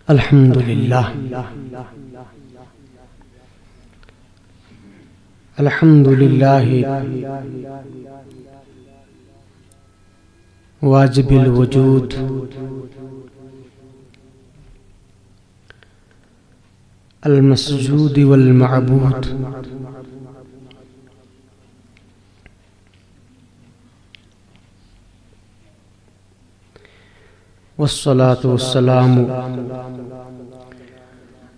الحمد للہ الحمد للہ واجب الوجود المسجود والمعبود والصلاة والسلام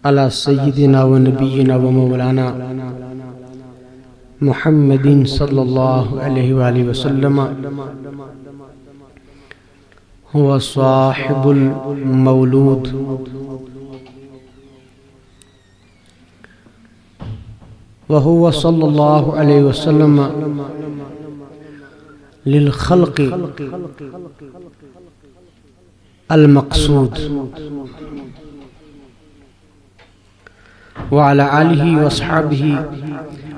على سيدنا ونبينا ومولانا محمد صلى الله عليه وآله وسلم هو صاحب المولود وهو صلى الله عليه وسلم للخلق المقصود وعلى آله وأصحابه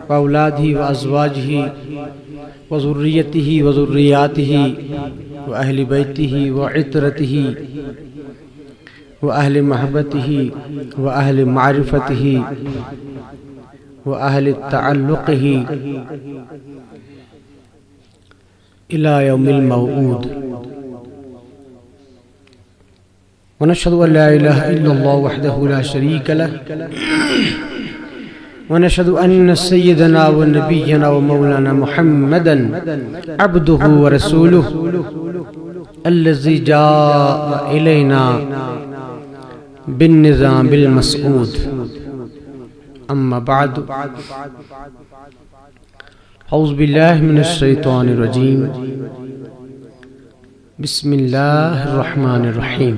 وأولاده وأزواجه وذريته وذرياته وأهل بيته وعترته وأهل محبته وأهل معرفته وأهل تعلقه إلى يوم الموعود ونشهد أن لا إله إلا الله وحده لا شريك له ونشهد أن سيدنا ونبينا ومولانا محمدا عبده ورسوله الذي جاء إلينا بالنظام المسعود أما بعد أعوذ بالله من الشيطان الرجيم بسم الله الرحمن الرحيم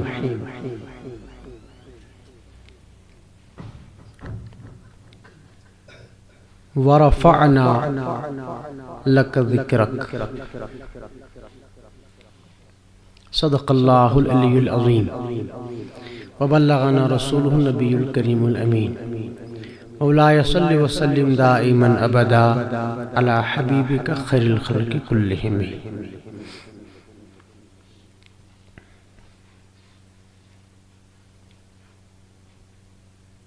ورفعنا لك ذكرك صدق الله العلي العظيم وبلغنا رسوله النبي الكريم الأمين مولاي صل وسلم دائما أبدا على حبيبك خير الخلق كلهم.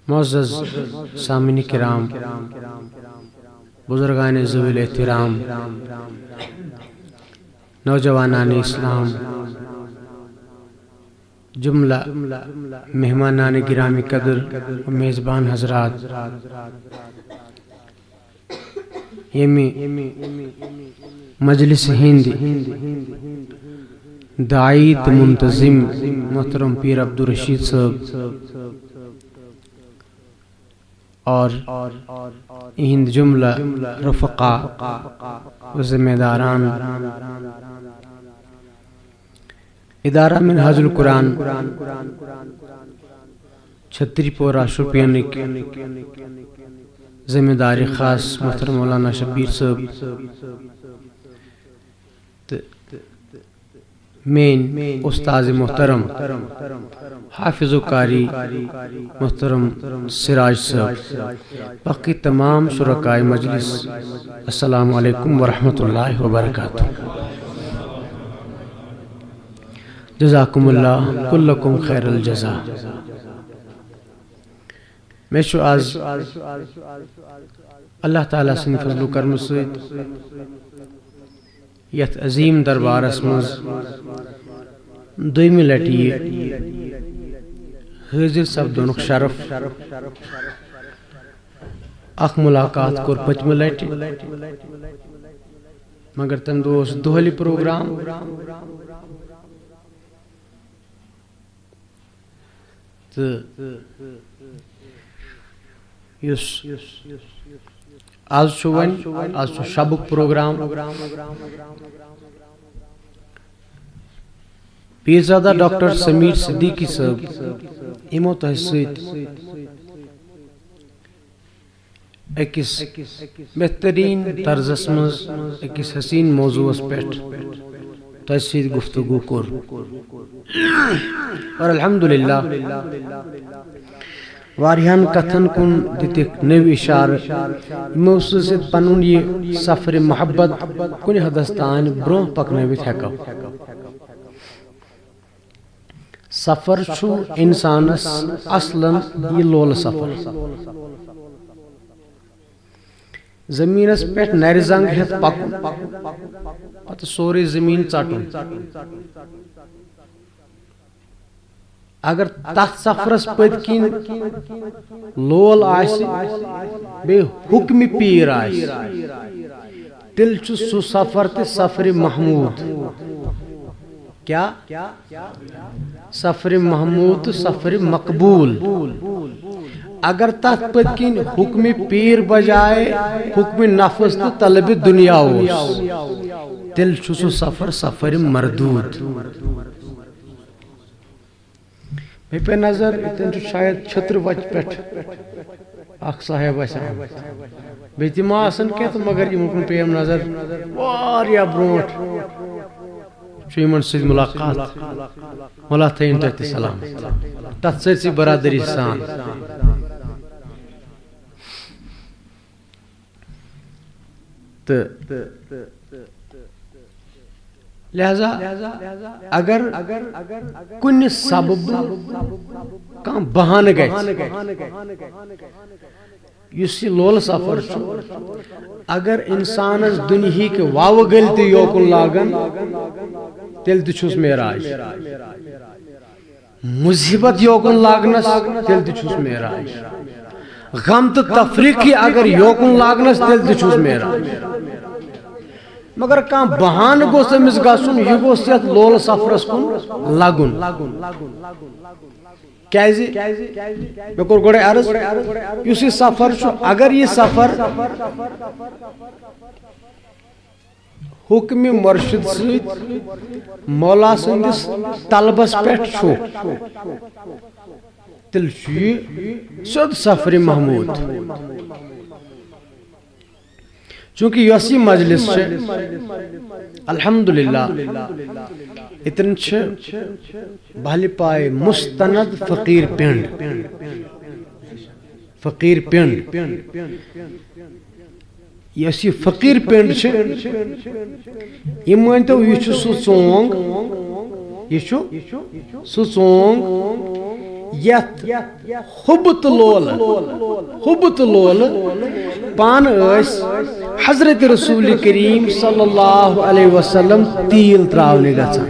معزز سامعین کرام، بزرگان ذوی الاحترام، نوجوانان اسلام، جملہ مہمانان گرامی قدر و میزبان حضرات، یمی مجلس ہند داعیت منتظم محترم پیر عبدالرشید صاحب اور ہند جملہ رفقا و ذمہ داران ادارہ منہاج القرآن چھتری پورہ شوپین کی ذمہ داری خاص محترم مولانا شبیر صاحب، مین استاذ محترم حافظ و قاری محترم سراج صاحب، باقی تمام شرکائے مجلس، السلام علیکم ورحمۃ اللہ وبرکاتہ. جزاکم اللہ کلکم خیر الجزا. میں چھو آز اللہ تعالیٰ سن فضل و کرم سۭتۍ یت عظیم دربارس مز دویمہِ لٹہِ یہ حاضر سپدنُک شرف. اکھ ملاقات کور پٔتمہِ لٹہِ مگر تمہِ دۄہ اوس دۄہلہِ پروگرام، تہٕ یُس آز چھُ وۄنۍ آز چھُ شبُک پروگرام. پیرزادہ ڈاکٹر سمیر صدیقی صاحب یمو تۄہہِ سۭتۍ أکِس بہترین طرزس منٛز أکِس حسین موضوعس پٮ۪ٹھ تسی گفتگو کور اور الحمدللہ واریہن کتھن کن دتک نو اشارہ یمو سۭتۍ پنن یہ سفر محبت کن حدس تان برو پکنٲوِتھ ہیکو سفر چھُ انسانس اصلاً یہ لول سفر زمینس پٮ۪ٹھ نرِ زنگ ہیتھ پکُن پتہٕ سورُے زمین ژٹُن اگر تتھ سفرس پٔتۍ کِنۍ لول آسہِ بیٚیہِ حُکمہِ پیٖر آسہِ تیٚلہِ چھُ سُہ سفر تہِ سفر محموٗد کیا سفر محموٗد تہٕ سفر مقبوٗل اگر تتھ پٔتۍ کِنۍ حُکمہِ پیٖر بجائے حُکمہِ نفس تہٕ طلبِ دُنیا اوس تیٚلہِ چھُ سُہ سفر سفر مردوٗد مےٚ پے نظر اتن چھُ شاید چھترٕ وتہِ پٮ۪ٹھ اکھ صاحب آسان بیٚیہِ تہِ ما آسن کینٛہہ تہٕ مگر یِمن کُن پیٚیَم نظر واریاہ برونٛٹھ چھُ یِمن سۭتۍ مُلاقات مولا تھٲیِن تۄہہِ تہِ سلام تتھ سٲرسٕے برادری سان تہٕ لہذا اگر کُنہِ سببہٕ کانٛہہ بہانہٕ گژھِ یُس یہِ لولہٕ سفر چھُ اگر انسانس دُنہِکۍ ووٕ گٔلۍ تہِ یوکُن لاگن تیٚلہِ تہِ چھُس معراج مصیبت یوکُن لاگنس تیٚلہِ تہِ چھُس معراج غم تہٕ تفریٖقی اگر یوکُن لاگنس تیٚلہِ تہِ چھُس معراج مگر کانٛہہ بہانہٕ گوٚژھ أمِس گژھُن یہِ گوٚژھ یتھ لولہٕ سفرس کُن لگُن کیازِ مےٚ کوٚر گۄڈے عرض یُس یہِ سفر چھُ اگر یہِ سفر حُکمہِ مُرشِد سۭتۍ مولا سٕنٛدِس طلبس پٮ۪ٹھ چھُ تیٚلہِ چھُ یہِ سیوٚد سفر محموٗد چونکہ یۄس یہِ مجلس چھِ الحمدللہ اتن چھِ بھلہِ پاے مستند فقیر پنڈ یۄس یہِ فقیر پنڈ چھِ یہِ مٲنتو یہِ چھُ سُہ ژونگ یہِ چھُ سُہ ژونگ یتھ حُبہٕ تہٕ لولہٕ پانہٕ ٲسۍ حضرت رسول کریم صلی اللہ علیہ وسلم تیل تراونہِ گژھان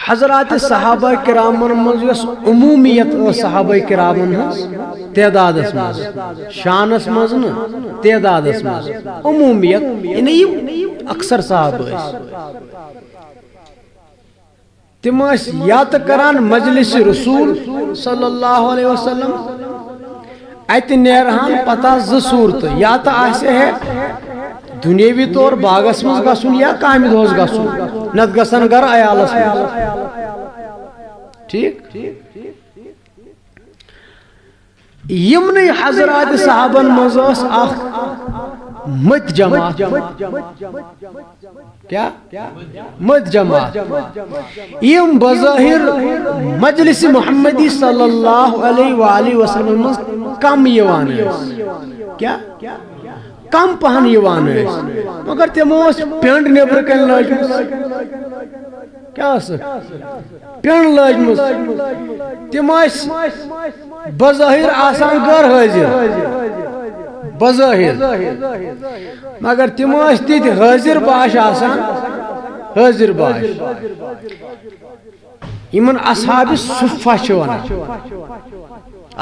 حضرات صحابہ کرامن منٛز یۄس عموٗمیت ٲس صحابہ کرامن ہٕنٛز تعدادس منٛز شانس منٛز نہٕ تعدادس منٛز عموٗمیت یعنی یِم اکثر صحابہ ٲسۍ تِم ٲسۍ یا تہٕ کران مجلس رسول صلی اللہ علیہ وسلم اتہِ نیرہان پتہ زٕ صوٗرتہٕ یا تہٕ آسہِ ہے دُنیٲوی طور باغس منٛز گژھُن یا کامہِ دۄہس گژھُن نتہٕ گژھن گرٕ عیالس منٛز ٹھیٖک یِمنٕے حضرات صحابن منٛز ٲس اکھ مٔتۍ جماعت کیا مٔتۍ جماعت یِم بظٲہر مجلس محمدی صلی اللہ علیہ وآلہ وسلم منٛز کم یِوان ٲسۍ کیا کم پہن یِوان ٲسۍ مگر تِمو ٲس پینڈ نیبرٕ کنۍ لٲجمٕژ کیا ٲسٕکھ پینڈ لٲجمٕژ تِم ٲسۍ بظٲہر آسان غٲر حٲضِر بظٲہر مگر تِم ٲسۍ تِتھۍ حٲضِر باش آسان حٲضِر باش یِمن اصحابِ صُفہ چھِ ونان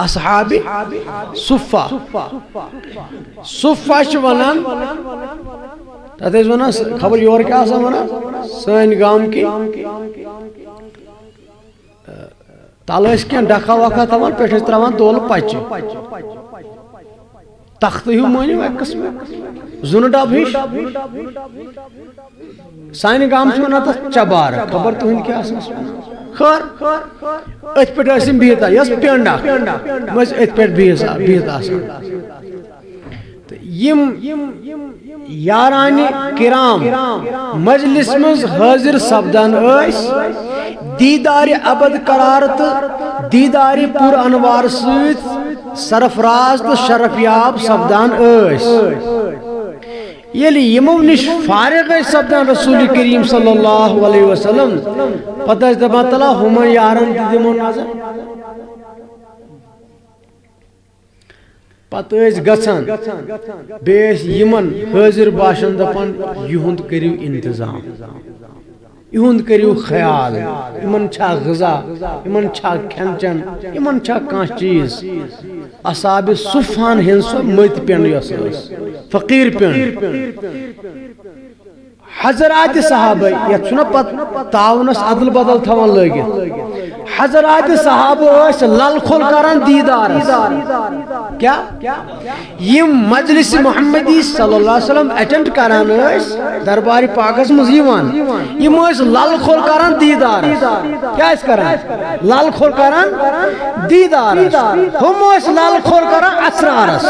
اصحابِ صُفہ صُفہ چھِ ونان تتھ ٲسۍ ونان خبر یورٕ کیٛاہ آسان ونان سٲنۍ گامٕکۍ تل ٲسۍ کینٛہہ ڈکھا وکھا تھاوان پٮ۪ٹھٕ ٲسۍ تراوان تولہٕ پچہِ تختہٕ ہیوٗ مٲنِو اکہِ قٕسمہٕ زُنہٕ ڈبہٕ ہِش سانہِ گامہٕ چھِ ونان تتھ چبارٕ خبر تُہنٛدۍ کیٛاہ آسنَس ونان خٲر أتھۍ پٮ۪ٹھ ٲسۍ یِم بِہِتھ یۄس پینڈ اکھ یِم ٲسۍ أتھۍ پٮ۪ٹھ بِہِتھ آسان تہٕ یاران کرام مجلس مز حاضر سپدان دیدار ابد قرار تو دیدار پور انوار سیت سرفراز تو شرفیاب سپدان یلی یمو نش فارغ سپدان رسول کریم صلی اللہ علیہ وسلم پتہ دپان تلا ہم یارن دمو نظر پتہ گھان بیس یمن حاضر باشن دپان یہند کریو انتظام یہند کریو خیال یمن چھا غذا یمن چھا کھین چن یمن چھا کان چیز اصحاب صفان ہن سو مت پین یس فقیر پین حضرات صحابہ یہ چھنا پت تعاونس عدل بدل تھوان لگت حضرات صحابہ لل کھول کران دیدار کیا یم مجلس محمدی صلی اللہ علیہ وسلم اٹینڈ کران دربار پاکس مز یم لل کھول کران دیدار کیا کران لل کھول کران دیدار ہم لل کھول کران اسرارس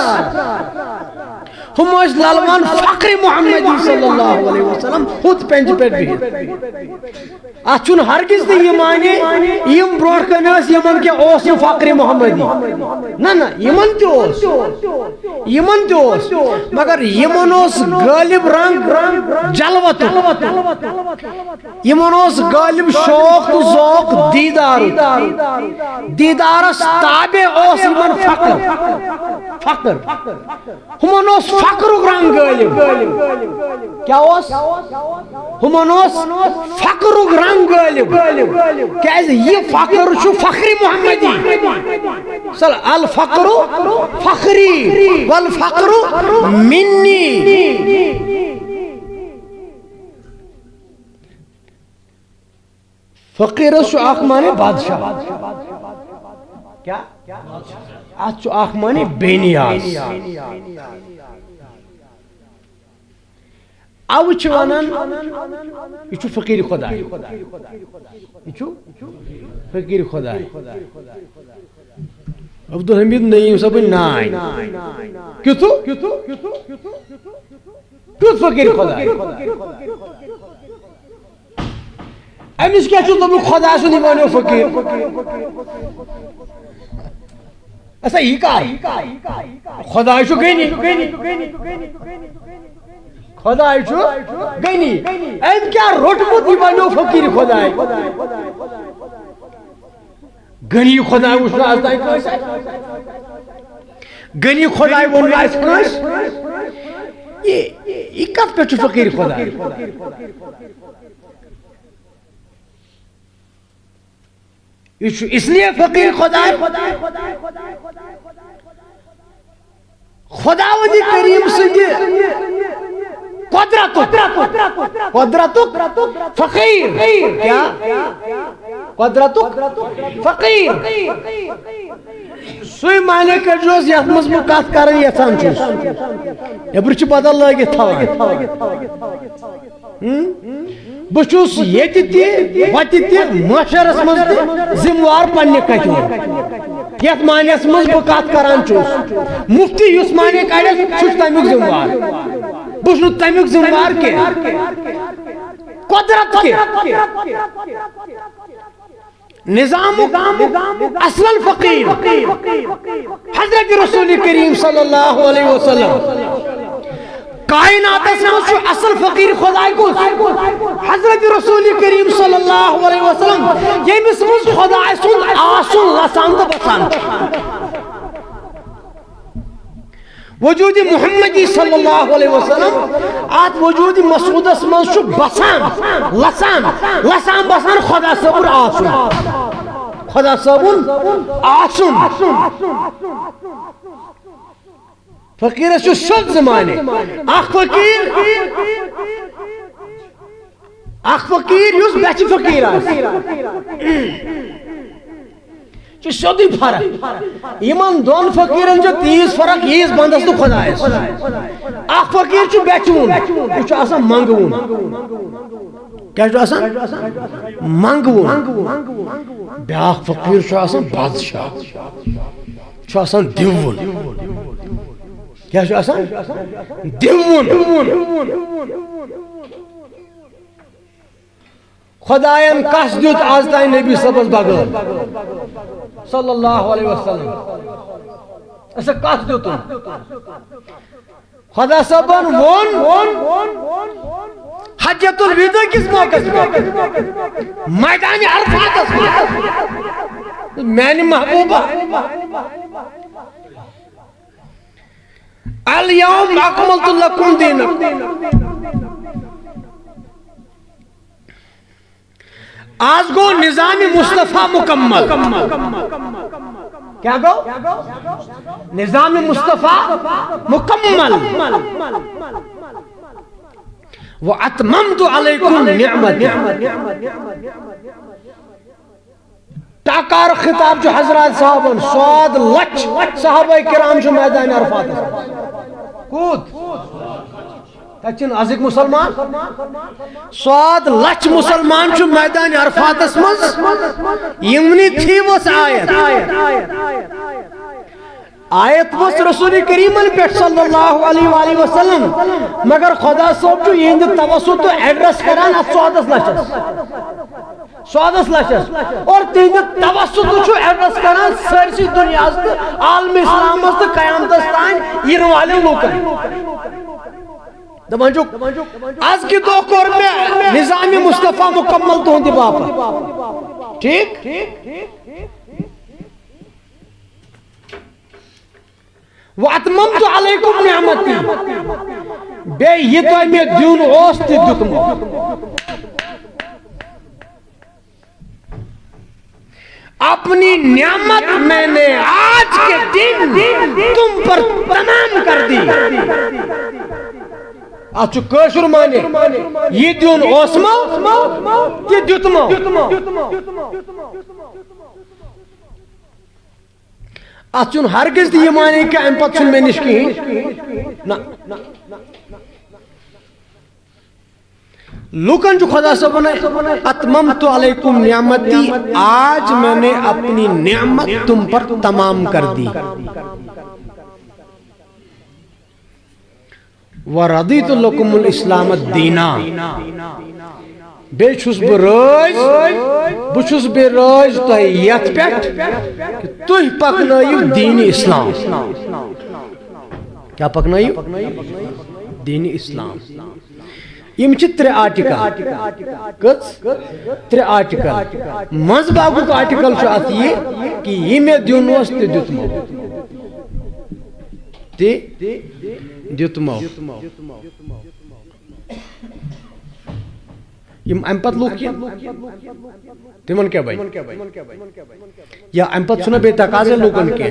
ہم لالوان فقر محمدی صلی اللہ علیہ وسلم خود پنج پیٹ بہت اتھن ہرگز تہ یہ مانے یم برونٹ کن یمن کیا اوس فقر محمدی نا یمن تہ مگر یمن غالب رنگ جلوت یمن غالب شوق تو ذوق دیدارس تابع اوس یمن فقر ہمن فقر رنگ غالب کیا ہمن فقر رنگ غالب یہ فقر فخر محمدی الفقر فخری والفقر منی فقیر اخ مانے بادشاہ کیا اخ مانے بے نیاز او ونان یہ فقیر خدا یہ فقیر خدا عبدالحمید نعیم صاحب نائن کیت فقیر خدا امس کیا خدا سن ونو فقیر ایسا یہ خدا غنی خدا غنی ام کیا روٹمت یہ ونو فقیر خدا غنی خدا وچ آز تک غنی خدا ون اس یہ کت پہ فقیر خدا اس لیے فقیر خدا خداوند کریم سند قدرت فقیر کیا قدرت فقیر سوی معنی کرجوز یت مز بہ کت کرن یژھان چھس یبر چھ بدل لگت تھوان بچوس یہ معاشرس مز ذموار پنہ کت یت معنیس مز بہ کت کران چھس مفتی اس معنی کڑس چھس تمیک ذموار بہ چھس تمیک ذموار کی قدرت کی نظام اصل فقیر حضرت رسول کریم صلی اللہ علیہ وسلم کائنات اصل فقیر خدا حضرت رسول کریم صلی اللہ علیہ وسلم یمس مز خدا سن آسن لسان تو بسان وجود محمدی صلی اللہ علیہ وسلم آت وجود مسعودس مز بسان لسان بسان خدا صبر آسن خدا صبر آسن فقیر اس شد زمانے اخ فقیر یس بچ فقیر شدی فرق یمن دون فقیرن جو تیز فرق یس بندس تو خدا اخ فقیر چھ بچون یہ چھ آسان منگون کیا چھ آسان منگون بیاکھ فقیر چھ آسان بادشاہ چھ آسان دیون کیا چھُ آسان دِوُن خدایَن کس دیُت آز تانۍ نبی صٲبس بغٲر صلی اللہ علیہ وسلم اسا کس دیُتُن خدا صٲبن ووٚن حجۃ الوداع کس موقعس پٮ۪ٹھ میدان عرفاتس منٛز میانہِ محبوبہ الیوم اکملت لکم دینکم آج گو نظام مصطفیٰ مکمل کیا گو نظام مصطفیٰ مکمل وَأَتْمَمْتُ عَلَيْكُمْ نِعْمَتِي ٹاکار خطاب جو حضرات صحابن 100 لچھ صحابہ کرام جو میدان عرفات کود تچن ازک مسلمان 100 لچھ مسلمان جو میدان عرفات مز یمنی تھی وس آیت وس رسول کریم پہ صلی اللہ علیہ وآلہ وسلم مگر خدا صاحب جو یہ توسط تو ایڈریس کران 100 لچھس اور تہند توسط جو ایڈریس کران سرسی دنیا عالم اسلام تو قیامتس تان ین والے لوکن دپان آج کی دو کور میں نظام مصطفیٰ مکمل تہندِ باپت ٹھیک وَأَتْمَمْتُ عَلَيْكُمْ نِعْمَتِي بے یہ تو میں دیون اوس تہ دیتمو اپنی نعمت میں نے آج کے دن تم پر تمام کر دی اچھو کشر مانے یہ دیون اوسمو تہ دیتمو اتن ہرگز یہ مانے کہ ام پتہ میں نش کہیں لوکن جو خدا صاحب نے اتممت علیکم نعمتی آج میں نے اپنی نعمت تم پر تمام کر دی وَرَضِيتُ لَكُمُ الْإِسْلَامَ الدِّينَ بے چھس بہ راز بچھس بے راز تو یت پٹ کہ تُہۍ پکنٲیِو دین اسلام کیا پکنٲیِو دین اسلام یم چھ 3 آرٹیکل کس 3 آرٹیکل مز باغُک آرٹیکل چھ ات یہ کہ یہ میں دیون اوس تہ دیتمو تہ دیتمو یم ام پت لوگ تمن کیا بھائی یا ام پت چھنا بے تقاضے لوگن کے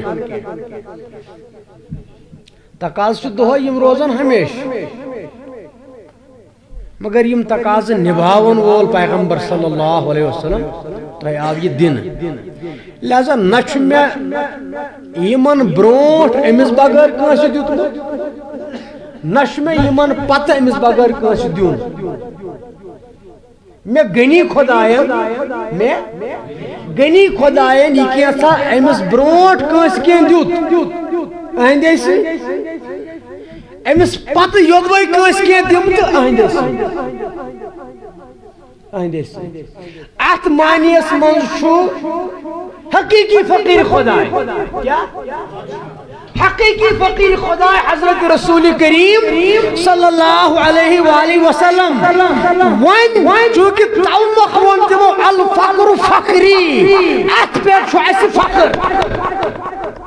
تقاض چھ دہے یم روزن ہمیش مگر یم تقاضے نبھاون وول پیغمبر صلی اللہ علیہ وسلم تہ آو یہ دن لہذا نچ میں یمن برونٹ امس بغیر کانس دیتمت نش میں یمن پتہ امس بغیر کانس دیون میں گنی خدایان یہ کیسا امس برونٹ کانس کین دیت اہندے سی امس پتہ یودوے کانس کین دم تو اہندے سی ات معنیس من چھو حقیقی فقیر خدا کیا حقیقی فقیر خدا حضرت رسول کریم صلی اللہ علیہ وآلہ وسلم چونکہ تعمق ونتمو الفقر فقری ات پیٹ چھو ایسی فقر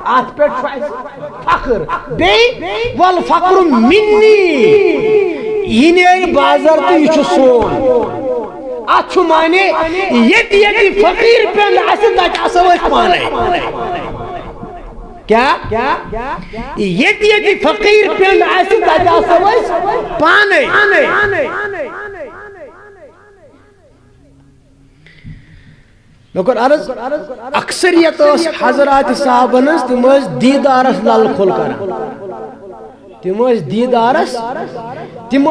ات پیٹ چھو ایسی فقر بے والفقر منی یہ نیے بازار تو یہ چھو سون ات مانے یہ فقیر پہ ایسے تاچ اسوائے پانے کیا یہ فقیر پہ ایسے تاچ اسوائے پانے لیکن عرض اکثریت حضرات صحابنس تم دیدارس لل کھل کر تم دیدارس تم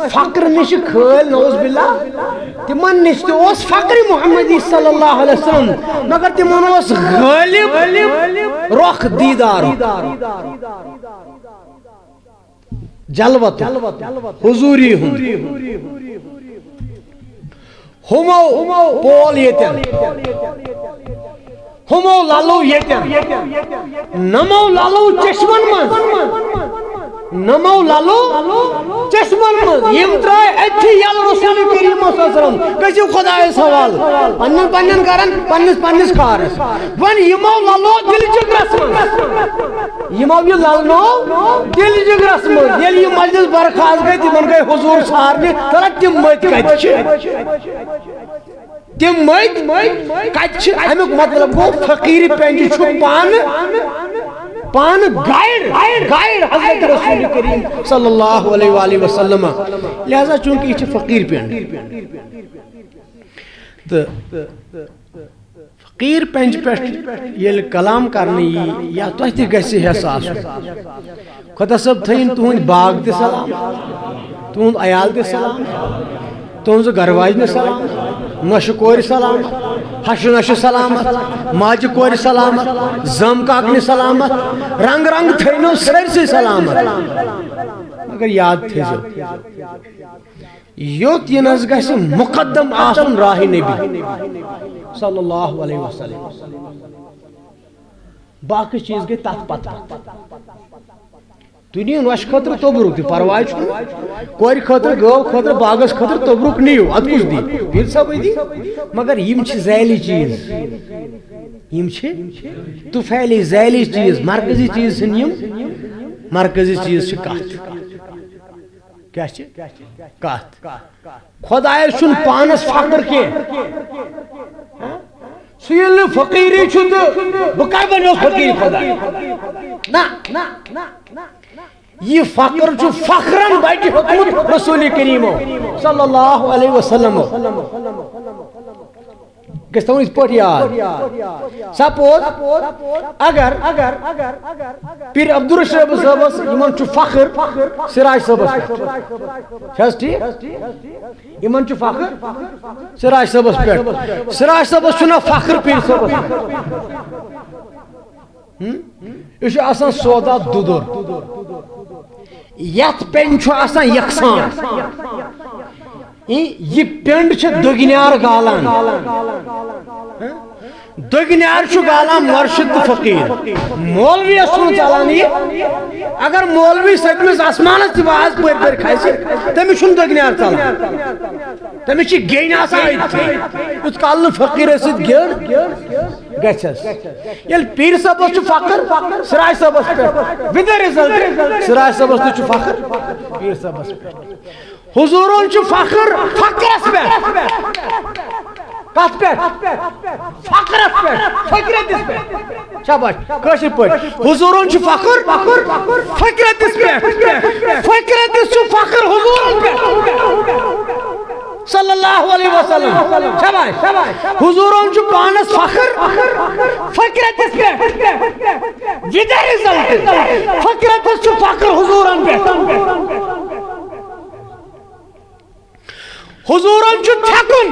فقر نش کھل نوز باللہ تمن نش تو فقر محمدی صلی اللہ علیہ وسلم مگر تمن غالب رخ دیدار جلوت حضوری ہند ہمو پول یتن ہمو لالو یتن نمو لالو چشمن من نمو لالو چشمن من یم ترائے اتھی یل رسول کریم صلی اللہ علیہ وسلم کسیو خدای سوال پنن کرن پنس کارس ون یمو لالو دل جگرس من یمو یہ لالنو دل جگرس من یل یہ مجلس برخاست گئی تمن گئی حضور سارنے ترا تم مت کت تم مت کت امیک مطلب گو فقیر پنج چھ پان غائر حضرت رسول کریم صلی اللہ علیہ وآلہ وسلم لہذا چونکہ یہ فقیر پینڈ تو فقیر پینج پیٹھ یہ کلام کرنی یا تو تی گسی حساس خدا صاحب تھین تہند باغ تے سلام تہند عیال تے سلام تہنز گرواج سلام نوش کور سلامت ہش نش سلامت ماج کور سلامت زم کاکنی سلامت رنگ رنگ تھینو سرسی سلامت مگر یاد تھیزو یوت یہ نز گسی مقدم آسن راہ نبی صلی اللہ علیہ وسلم باقی چیز گئی تات پتہ تھی نیو نوش خطر تبرک تھی پرواہ کور خطر گو خطر باغس خطر تبرک نیو ات کس دی پھر سب دی مگر یم چھ ذیلی چیز یم چھ تو پھیلی ذیلی چیز مرکزی چیز سن یم مرکزی چیز چھ کات کیا چھ کات خدای سن پانس فقر کے سیل فقیری چھت بکر بنو فقیر خدای نا یہ فقر جو فخرن بیٹی حکومت رسول کریم صلی اللہ علیہ وسلم کس طرح اس پر یاد سپوز اگر پیر عبدالرشید صاحب یمن چھ فخر سراج صاحب چھس ٹھیک یمن چھ فخر سراج صاحب پہ سراج صاحب چھنا فخر پیر صاحب یہ آسان سودا دودر یت پین آسان یکسان یہ پینڈ دگنیار گالان دگنیار گالان مرشد فقیر مولوی سن چلان یہ اگر مولوی ستمس آسمان واز پر کھسہ تمس چھ دگنیار چلان تمس گین آسان کال فقیر ست گھس یل پیر صاحب فخر سراج صاحب ود رزلٹ سراج صاحب تہ فخر پیر صاحب حضورن چھ فخر فقرس پہ کت پہ فقرس پہ فقرتس پہ شاباش کاشر پہ حضورن چھ فخر فقرتس پہ فقرتس چھ فخر حضورن پہ صلی اللہ علیہ وسلم شاباش حضورن چھ پانس فخر فقرتس پہ ود رزلٹ فقرتس چھ فخر حضورن پہ حضورن چھ تھکن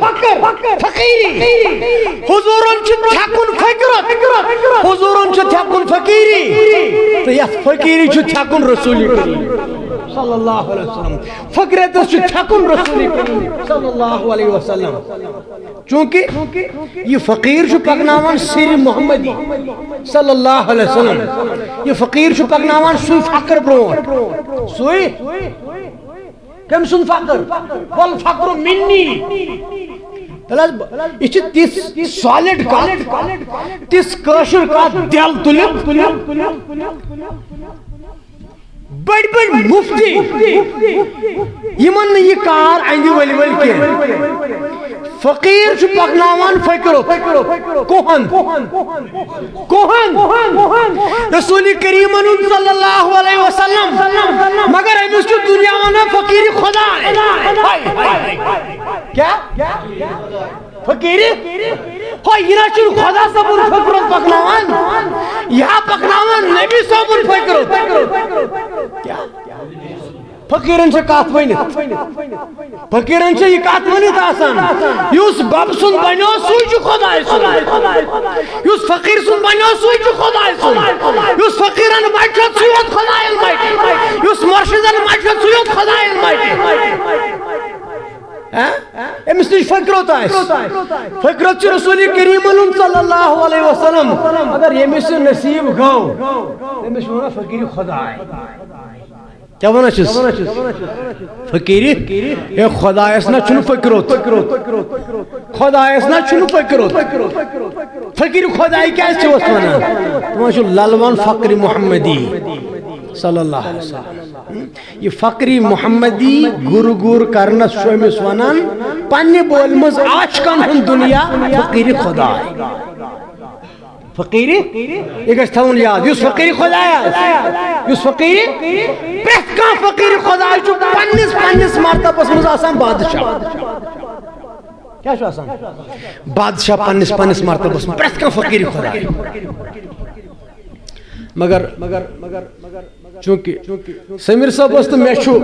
فقر فقیری حضورن چھ تھکن فقرت حضورن چھ تھکن فقیری تو یہ فقیری چھ تھکن رسول کریم صلی اللہ علیہ وسلم فقرت چھ تھکن رسول کریم صلی اللہ علیہ وسلم چونکہ یہ فقیر چھ پکناوان سیر محمدی صلی اللہ علیہ وسلم یہ فقیر چھ پکناوان سوی فقر برون سوی کم سن فقر والفقر منی یہ تس سالڈ کت تس کاشر کت دل تلت بڑ بڑ مفتی یمن یہ کار اندی ول ول کی فقیر چھ پکناوان فقر کوہن رسول کریم صلی اللہ علیہ وسلم مگر امس چھ دنیا میں فقیر خدا کیا فقیری ہو یہ چھ خدا صبر فقر پکناوان یا پکناوان نبی صبر فقر کیا فقیرن سے کات ونت فقیرن سے یہ کات ونت آسان یوس باب سن بنو سوچ خدای سن یوس فقیر سن بنو سوچ خدای سن یوس فقیرن مجد سویت خدای المائٹی یوس مرشدن مجد سویت خدای المائٹی امس نش فکرت فکرت رسول کریم صلی اللہ علیہ وسلم اگر یمس نصیب گو تمس ونان فقیر خدای کیا ونان چھس فقیری اے خدایس نا چھن فکرت خدایس نا چھن فکرت فقیر خدای کیا چھس ونان تم چھ للوان فقر محمدی صلی اللہ علیہ وسلم یہ فقری محمدی گر گر کرنس شومس ونان پنہ بول مز آشکن ہن دنیا فقیر خدای فقیری یہ گھس تھون یاد یس فقیری خدای یس فقیری پرت کان فقیر خدای چھ پنس پنس مرتبس مز آسان بادشاہ کیا چھ آسان بادشاہ پنس پنس مرتبس پرت کان فقیر خدای مگر چونکہ سمیر صاحب اس تو میں چھو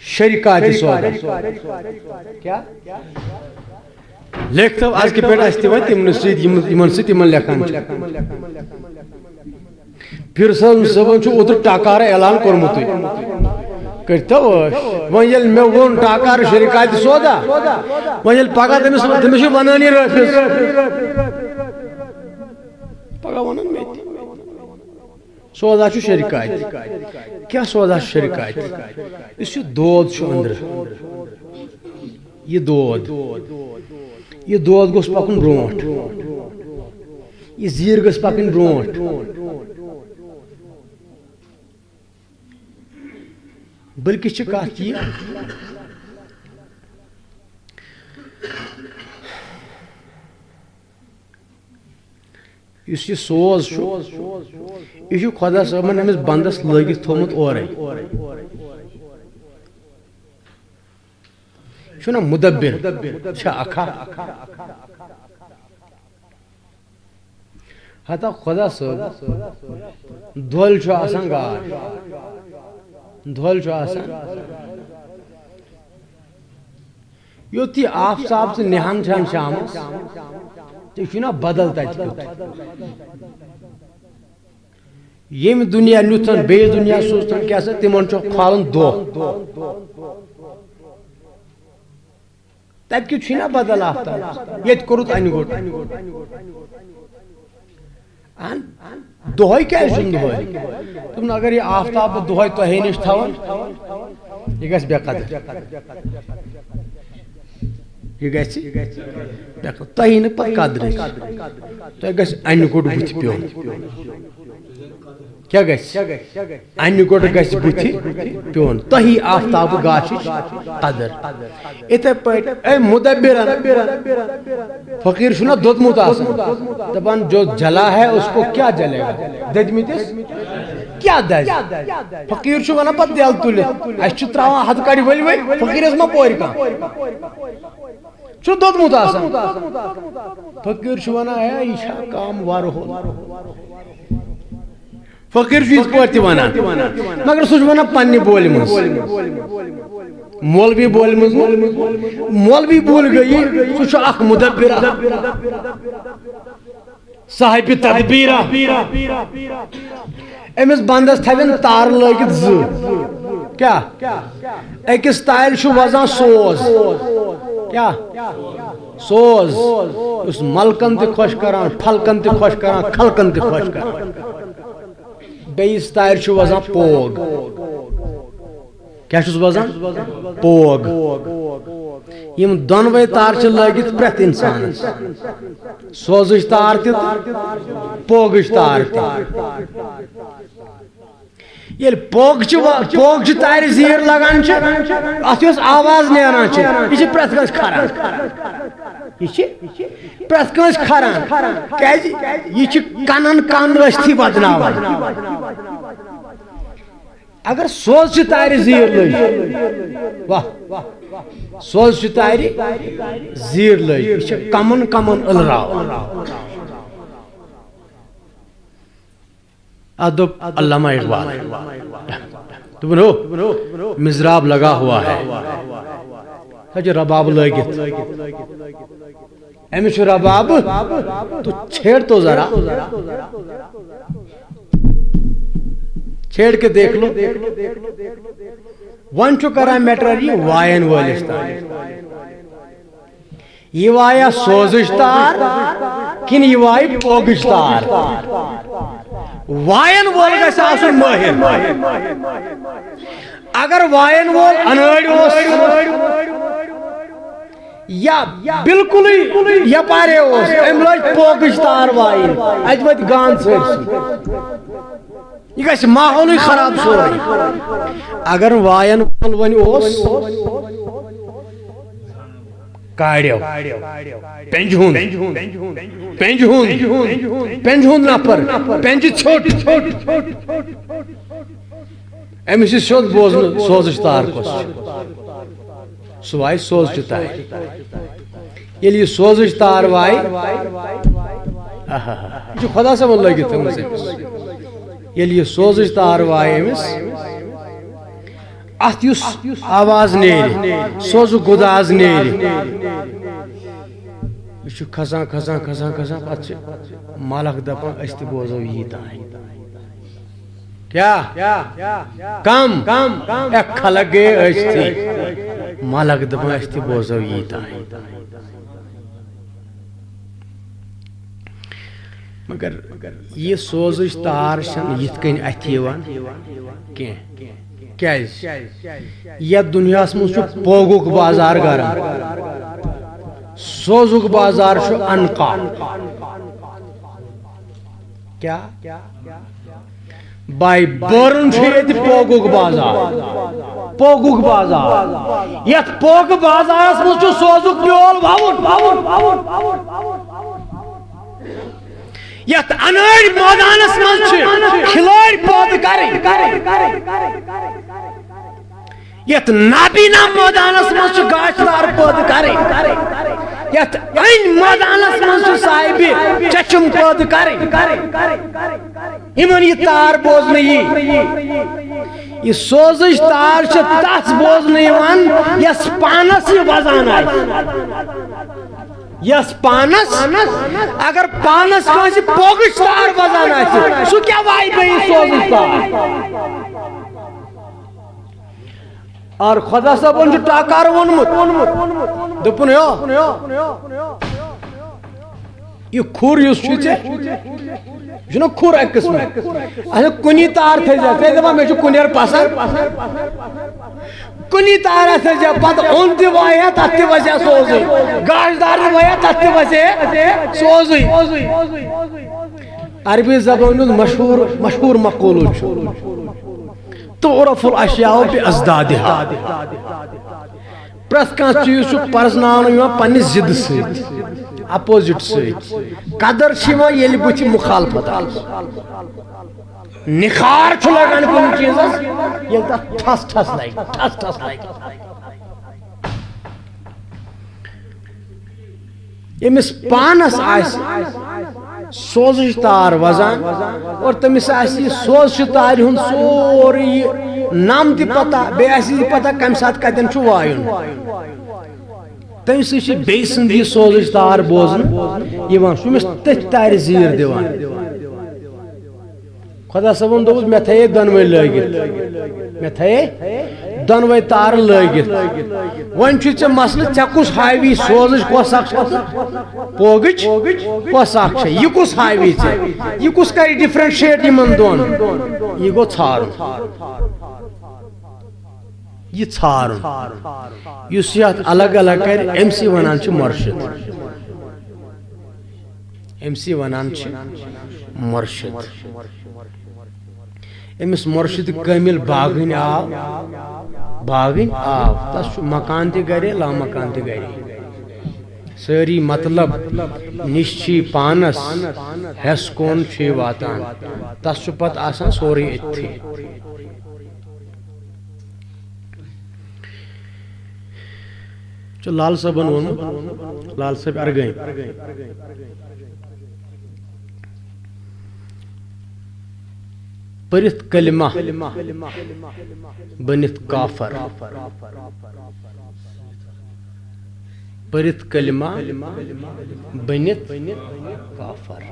شریکات سودا کیا لیکھتا آج کے پیٹا استیوہ تیمن سے تیمن لیکھان پھر صاحب چھو ادھر ٹاکار اعلان کرموتوی کرتا وہاں یل میں وون ٹاکار شریکات سودا وہاں یل پاگا تمہیں بنانی رفیس پگہ ونان میں سودا چھ شریکات کیا سودا شریکات اس دود چھ اندر یہ دود گوس پکن برونٹ یہ زیر گوس پکن برونٹ بلکہ چھ کات یہ اس یہ سوز یہ خدا صاحبن امس بندس لگت تھومت اورے چھنا مدبر چھا اکھا ہتا خدا صاحب دھول چھو آسان گار دھول چھو آسان یوتی آفتاب سے نہان چھان شام تو چھنا بدلتا یم دنیا نیتن بے دنیا سوچتن کیا سا تمن چھو کھالن دو تب کیوں چھنا بدل آفتاب یہ کرت آنی گوٹ دہائی کیا سن دہائی تم اگر یہ آفتاب دہائی تو ہے نش تھاون یہ گھس بے قدر یہ گھس تہی نہ پتہ قدر تہ گھس انہ گوٹ بت پیون کیا گھس انہ گوٹ گھس بت پیون تہی آفتاب گاش قدر اتھے پٹ اے مدبرن فقیر چھنا دودمت آسان دپان جو جلا ہے اس کو کیا جلے گا ددمتس کیا دز فقیر چھو ونان پتہ دل تل اس چھ تراوان ہتھ کڑی ول ول فقیرس ما پور کان چھو دودمت آسان فقیر چھو ونان ہے یہ چھا کام وار ہو فقیر چھو اس پور تہ ونان مگر سہ چھ ونان پننہ بول مز مولوی بول مز مولوی بول گئی سہ چھ اخ مدبر صاحب تدبیر امس بندس تھوین تار لگت ز کیا اکس تار چھ وزان سوز کیا سوز اس ملکن تہ خوش کران پھلکن تہ خوش کران کھلکن تہ خوش کران بیس تار چھ وزان پوگ کیا چھس وزان پوگ یم دونوے تار چھ لگت پرت انسان سوزش تار تہ پوگش تار تہ یل پوگ چھ تار زیر لگان چھ ات یس آواز نیران چھ یہ چھ پرت کنس کھران یہ چھ پرت کنس کھران کیاز یہ چھ کنن کان رستی بدناوان اگر سوز چھ تار زیر لج واہ سوز چھ تار زیر لج یہ چھ کمن کمن الراو ادب علامہ اقبال دو مزراب لگا ہوا ہے رباب لگت امس رباب تو چھیڑ تو ذرا چھیڑ کے دیکھ لو ون کران میٹر یہ وائن ولس تان یہ وایا سوزش تار کن یہ وائی پوگش تار وائن وول گژھِ آسُن مٲہِر اگر وائن وول انٲڑۍ اوس یا بالکل یپارے اوس أمۍ لٲج پوگش تار وایِن اَتہِ وٲتۍ گانٛد سٲرسٕے یہ گژھِ ماحولٕے خراب سورُے اگر وائن وول وۄنۍ اوس کاڑیو پنج ہُنٛد نفر پنج ژھوٚٹ أمِس چھِ سیوٚد بوزنہٕ سوزٕچ تار کۄس چھِ سُہ وایہِ سوزچہِ تارِ ییٚلہِ یہِ سوزٕچ تار وایہِ یہِ چھُ خۄدا صٲبن لٲگِتھ تھٲومٕژ أمِس ییٚلہِ یہِ سوزٕچ تار وایہِ أمِس اتھ یُس آواز نیرِ سوزُک گُداز نیرِ یہِ چھُ کھسان پتہٕ چھِ ملک دپان أسۍ تہِ بوزو یی تانۍ کیا کم خلق گٔے أسۍ تہِ ملک دپان أسۍ تہِ بوزو یی تانۍ مگر یہ سوزٕچ تار چھنہٕ یِتھ کٔنۍ اَتھِ یِوان کینٛہہ کیٛازِ یتھ دُنیاہس منٛز چھُ پوگُک بازار گرم سوزُک بازار چھُ انقا کیا بائی بورن چھُ ییٚتہِ پوگُک بازار یتھ پوگہٕ بازارس منٛز چھُ سوزُک بیول ووُن یتھ انٲڑۍ مٲدانس منٛز چھِ کھلٲڑۍ پٲدٕ کرٕنۍ یتھ نابینا مٲدانس منٛز چھِ گاشدار پٲدٕ کرٕنۍ یتھ أنۍ مٲدانس منٛز چھِ صاحبہِ چچم پٲدٕ کرٕنۍ یِمن یہِ تار بوزنہٕ یی یہ سوزٕچ تار چھِ تتھ بوزنہٕ یِوان یس پانس یہِ وزان آسہِ یس پانس اگر پانس کٲنٛسہِ پوگٕچ تار وزان آسہِ سُہ کیٛاہ وایہِ بیٚیہِ سوزٕچ تار اور خدا صٲبن چھُ ٹاکار ووٚنمُت دوٚپُن ہیو یہ کھُر یُس چھُے ژےٚ یہ چھُنہ کھُر اکہِ قٕسمُک اچھا کُنی تار تھٲیزِ ژٕ دپان مےٚ چھُ کُنیر پسنٛد کُنی تار تھٲیزِ پتہٕ اوٚن تہِ وایہِ تتھ تہِ وسہِ ہا سوزٕے گاشدار تہِ وایہِ تتھ تہِ وسہِ ہے سوزٕے عربی زبانہِ ہُنٛد مشہوٗر مقولہٕ چھُ تعرف الاشیاء بازدادها پرٛٮ۪تھ کانٛہہ چیٖز چھُ پرزناونہٕ یِوان پننہِ ضِدٕ سۭتۍ اپوزِٹ سۭتۍ قدر چھِ یِوان ییٚلہِ بٕتھِ مُخالفت آسہِ نِخار چھُ لگان کُنہِ چیٖزس ییٚلہِ تتھ ٹھس لگہِ ییٚمِس پانس آسہِ سوزٕچ تار وزان اور تٔمِس آسہِ یہِ سوزچہِ تارِ ہُنٛد سورُے یہِ نم تہِ پتہ بیٚیہِ آسہِ یہِ پتہ کمہِ ساتہٕ کتٮ۪ن چھُ وایُن تمہِ سۭتۍ چھِ بیٚیہِ سٕنٛز یہِ سوزٕچ تار بوزنہٕ یِوان سُہ أمِس تٔتھۍ تارِ زیٖر دِوان خۄدا صٲبن دوٚپُس مےٚ تھایے دۄنوَے دۄنوَے تارٕ لٲگِتھ وۄنۍ چھُے ژےٚ مسلہٕ ژےٚ کُس ہاوی سوزٕچ کۄس اکھ چھےٚ تہٕ پوگٕچ کۄس اکھ چھےٚ یہِ کُس ہاوی ژےٚ یہِ کُس کرِ ڈِفرنشیٹ یِمن دۄن یہِ گوٚو ژھارُن یہ ژھارُن یُس یتھ الگ الگ کرِ أمسٕے ونان چھِ مرشد أمسٕے ونان چھِ مرشد أمِس مرشد کٲمِل باغٕنۍ آو تس چھُ مکان تہِ گرے لامکان تہِ گرے سٲری مطلب نِش چھی پانس ہٮ۪س کون چھُے واتان تس چھُ پتہٕ آسان سورُے أتھی چھُ لال صٲبن ووٚنمُت لال صٲب ارگٲمۍ پرت کلمہ بنت کافر پرت کلمہ بنت کافر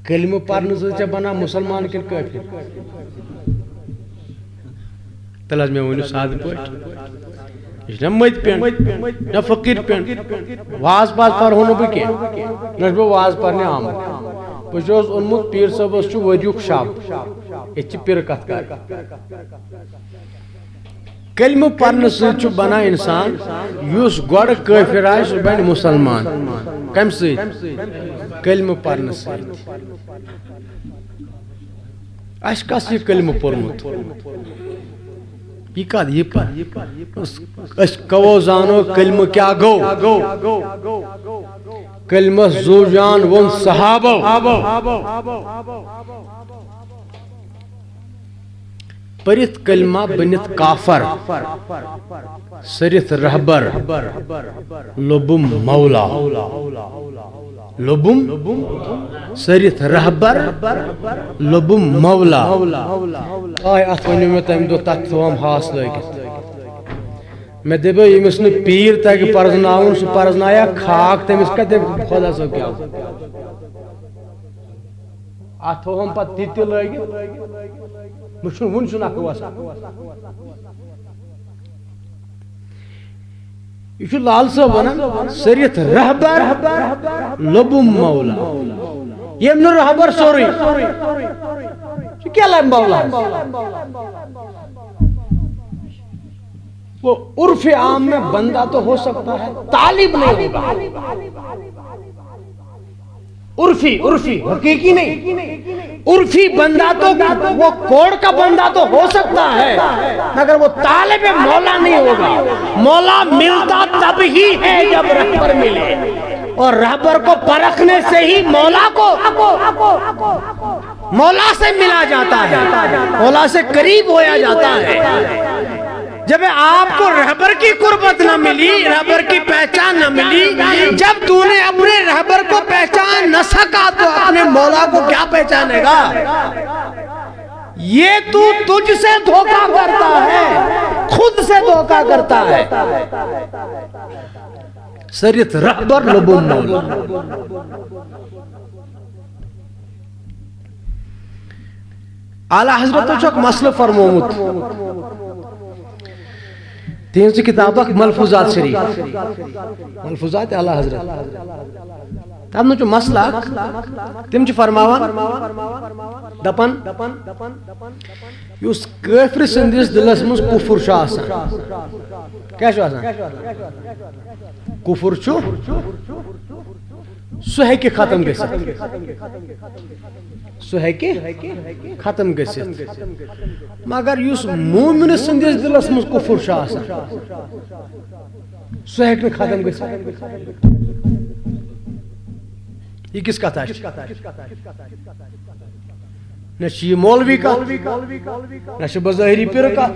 کلمہ پرنے سے بنا مسلمان کن کافر تل میں ونو سادہ پہ نہ مت پین نہ فقیر پین واز پاس پرہو نہ بہ نہ بہ واز پرنے آمت بہ اونمت پیر صٲبس ؤریُک شب یہ پیر کت کر کلمہ پرنے ست بنا انسان یس گوڑ کافر آئے سہ بن مسلمان کم ست کلمہ پرنے ست اس کس یہ کلمہ پورمت یہ کد یہ اس کو زانو کلمہ کیا گو کلمہ زو جان ون صحابہ پرت کلمہ بنت کافر سرت رہبر لبم مولا لبم سرت رہبر لبم مولا آئے ات ونیو میں تم دو تک تھوام ہاس لگت میں دبو یمس نہ پیر تک پرزناون سہ پرزنایا کھاک تمس کتے خدا صاحب کیا ات تھوام پت تت لگت مشن ون چھن اک وسا یہ لال صاحب ونان سرت رہبر لبم مولا یم نہ رہبر سوری کیا لائم مولا وہ عرف عام میں بندہ تو ہو سکتا ہے طالب نہیں ہوگا عرفی حقیقی نہیں عرفی بندہ تو وہ کوڑ کا بندہ تو ہو سکتا ہے مگر وہ طالب مولا نہیں ہوگا مولا ملتا تب ہی ہے جب رہبر ملے اور رہبر کو پرکھنے سے ہی مولا کو مولا سے ملا جاتا ہے مولا سے قریب ہویا جاتا ہے جب آپ کو رہبر کی قربت نہ ملی رہبر کی پہچان نہ ملی جب تو نے اپنے رہبر کو پہچان نہ سکا تو اپنے مولا کو کیا پہچانے گا یہ تو تجھ سے دھوکہ کرتا ہے خود سے دھوکہ کرتا ہے سرت رہبر لبم مولا اعلی حضرت چوک مسئلہ فرمومت تین سی کتابک ملفوظات شریف ملفوظات اعلی حضرت تم نو مسئلہ تم چھ فرماوان دپن یس کافر سندس دلس مز کفر چھ آسان کیا چھ آسان کفر چھ سہ ہیکہ ختم گژھِتھ سہ ہیکہ ختم گژھِتھ مگر یس مومن سندس دلس مز کفر چھ آسان سہ ہیکہ نہ ختم گژھِتھ یہ کس کتھا نہ یہ مولوی کا نہ بظاہری پیر کا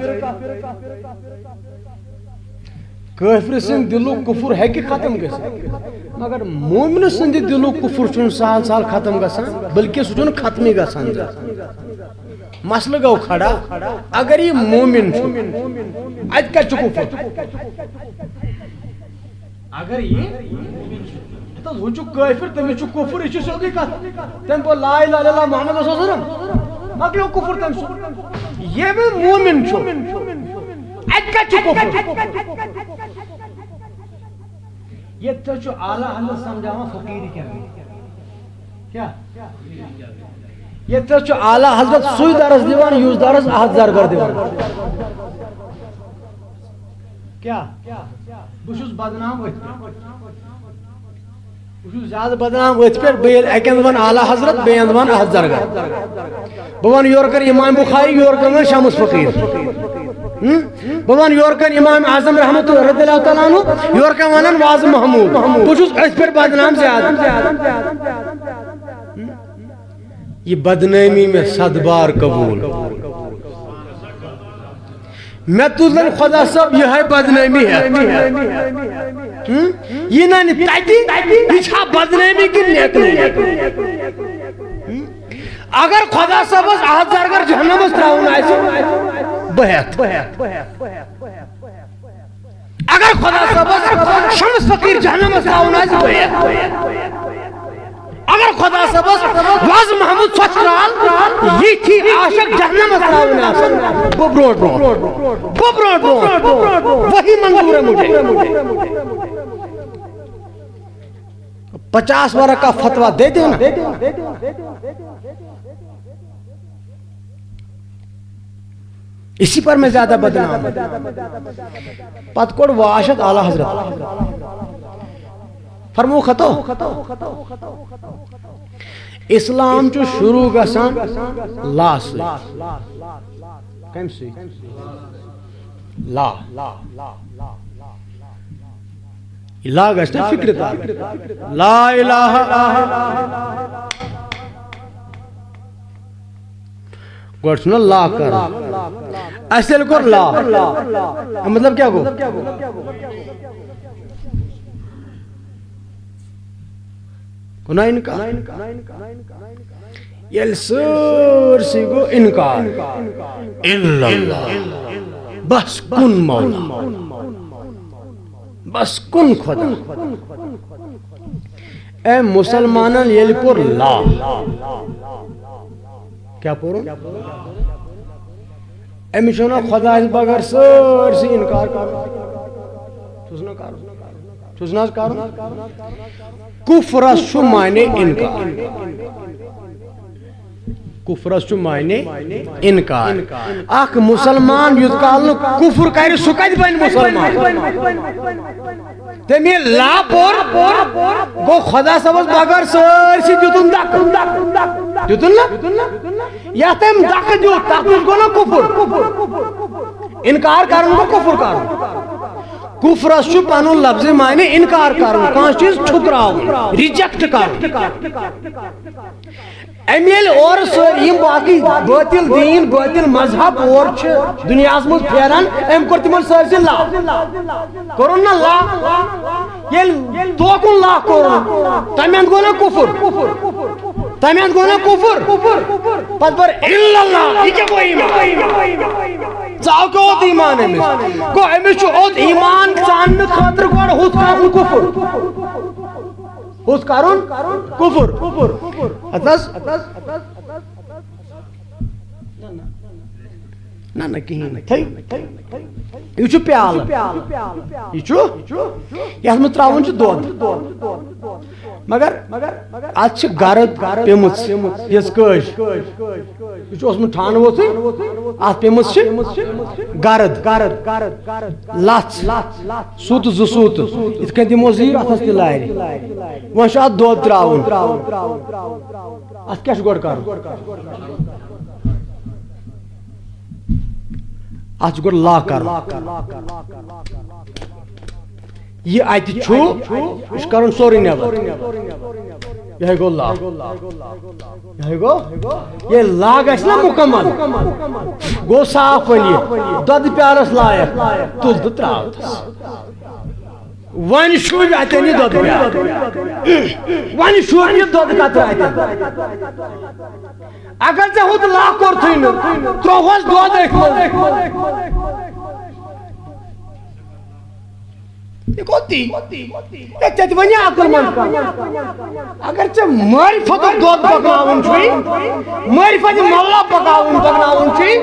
کافر سند دلو کفر ہیکہ ختم گژھِتھ مگر مومن سند دلو کفر چھن سال سال ختم گژھان بلکہ سہ چھن ختمی گژھان مسئلہ گو کھڑا اگر یہ مومن چھ ات کتہ چھ کفر اگر یہ وہ کافر تمس کفر یہ سیودی کت تم پہ لا الہ الا اللہ محمد رسول اللہ مکلو کفر تم یہ بھی مومن ات کت کفر یہ تو اعلی حضرت سمجھاوا فقیری کیا یہ تو اعلی حضرت سوئی درس دیوان یوز درس احد زرگر دیوان کیا بشوز بدنام زیادہ بدنام ات پہ اکہ ون اعلی حضرت بیند ون احد زرگر بہ ون یور کر امام بخاری یور کر شمس فقیر بہ ون یور کر امام اعظم رحمت رضی اللہ تعالیٰ عنہ یور کر ونن واز محمود بہ ات پہ بدنام زیادہ یہ بدنامی میں صد بار قبول میں تجھن خدا صاحب یہ ہے بدنامی ہے یہ نہ تیتی یہ چھا بدنامی کی نیک نہیں اگر خدا صبس احد زرگر جہنمس تراؤن آئیسی بہت اگر خدا صبس شمس فقیر جہنمس تراؤن آئیسی بہت اگر خدا صبس واز محمود سوچرال یہ تھی عاشق جہنمس تراؤن آئیسی ببروٹ وہی منظور ہے مجھے 50 ورق کا فتوہ دے دینا اسی پر میں زیادہ بدنام پت کوڑ واشد اعلی حضرت فرمو خطو اسلام چو شروع گسان لا سے کم سے لا لا گسنا فکر دار لا الہ گوڑ سنا لا کر اصل کر لا مطلب کیا گو گناہ انکار یل سر سی گو انکار الا اللہ بس کن مولا بس کن خدا اے مسلمانان یل پر لا کیا پورو امی چھونا خدا اس بغیر سر سی انکار کرو چھوزنا کرو کفرس چھو معنی انکار کفرس چھو معنی انکار اخ مسلمان یوت کالن کفر کری سکت بین مسلمان تمی لا پور گو خدا سبز بغیر سر سی دیتن دک دیتن نا یا تم دک دیت تک گو نا کفر انکار کرن گو کفر کرن کفرس چھو پانون لفظ معنی انکار کرن کانس چیز ٹھکراؤن ریجیکٹ کرن امیل اور سر یم باقی باطل دین باطل مذہب اور چھ دنیا مز پھیران ام کر تمن سر سے لا کرن نا لا یل توکن لا کرن تمن گو نا کفر تمن گو نا کفر پت پر الا اللہ یہ کیا وہ ایمان چاو کو اوت ایمان ہے کو امیش اوت ایمان چان خاطر گوڑ ہوت کارن کفر ہوت کارن کفر اتس نا کہیں یہ چھو پیال یہ چھو یہ میں تراؤن چھو دود مگر آج چھ گارد پیمت یس کش یہ چھو اس میں ٹھان وہ تھی آج پیمت چھ گارد لاتھ سوت زسوت اس کے دی موزیر اتھس تی لائری وہاں شاید دود تراؤن آج کیا شکر کارو آج گر لا کر یہ آیت چھو اس کرن سوری نیبر یہ گو لا یہ گو یہ لا گشنا مکمل گو صاف ونی دد پیارس لائق تل دو تراؤتس وانی شوی آتنی دد پیار وانی شوی دد کتر آتن اگر تے ہود لا کور تھین تروہس دود ایک یہ کوتی ایک تے ونی عقل من اگر تے معرفت دود پکاون چھوئی معرفت مولا پکاون چھوئی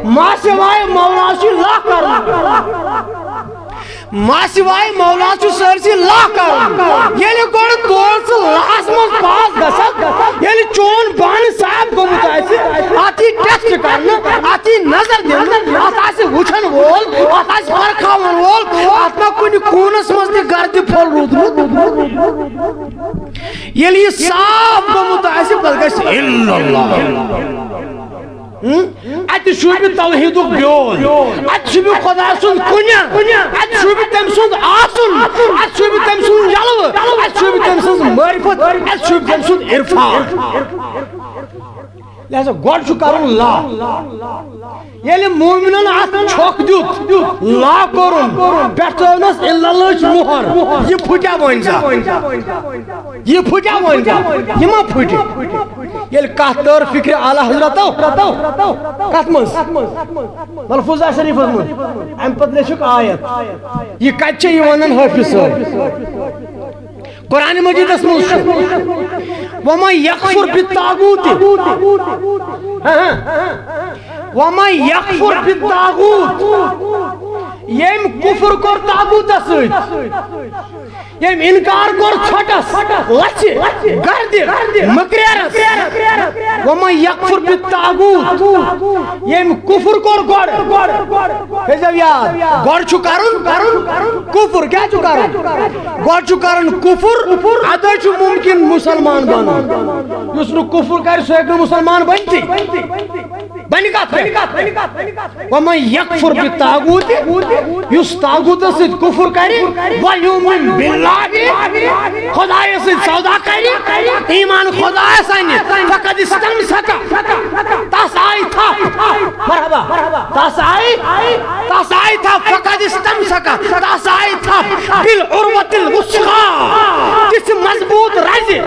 ما سوائے مولا سے لا کر ما سوائے مولا چھو سرسی لا کر یعنی گوڑ دوست لاس مز پاس گسد یعنی چون بان صاحب کو متائسی آتی ٹیسٹ کرنا آتی نظر دینا آتی وچھن وول آتی فرخاون وول آتما کنی کونس مز دی گردی پھول رود یعنی صاحب کو متائسی بلگس اللہ ات شوبی توحید بیول ات شوبی خدا سن کنیا ات شوبی تم سن آسن ات شوبی تم سن جلو ات شوبی تم سن معرفت ات شوبی تم سن عرفان لہذا گوڑ چھو کرن لا یل مومنن ات چھک دیت لا کرن پیٹھنس اللہ مہر یہ پھٹیا ونزا یہ پھٹیا ونزا یہ ما پھٹ یل کتھ تر فکر اعلی حضرتو کتھ مز ملفوظہ شریف مز ام پتہ لیچھک آیت یہ کتھ چھ ونن حافظ صاحب قرآن مجید اسمش وَمَنْ يَكْفُرْ بِالطَّاغُوتِ وَمَنْ يَكْفُرْ بِالطَّاغُوتِ یم کفر کور طاغوت سۭتۍ یم انکار کور ژھۄٹس لچھِ گردِ مکریرس وَمَنْ يَكْفُرْ بِالطَّاغُوتِ یم کفر کور گۄڈٕ تھٲیزیو یاد گۄڈٕ چھُ کرُن کفر کیٛاہ چھُ کرُن گۄڈٕ چھُ کرُن کفر ادے چھُ ممکن مسلمان بنُن یُس نہٕ کفر کرِ سُہ ہیٚکہِ نہٕ مسلمان بنتھٕے بنہِ کتھ وَمَنْ يَكْفُرْ بِالطَّاغُوتِ یُس طاغوٗتس سۭتۍ کفر کرِ وَیُؤْمِن بِاللہِ خۄدایس سۭتۍ سودا کرِ ایمان خۄدایس انہِ فقد استمسک تس آیہِ تھپھ مرحبا تس آیہِ تھپھ فقد استمسک تس آیہِ تھپھ بالعروة الوثقى تِژھِ مضبوط رزِ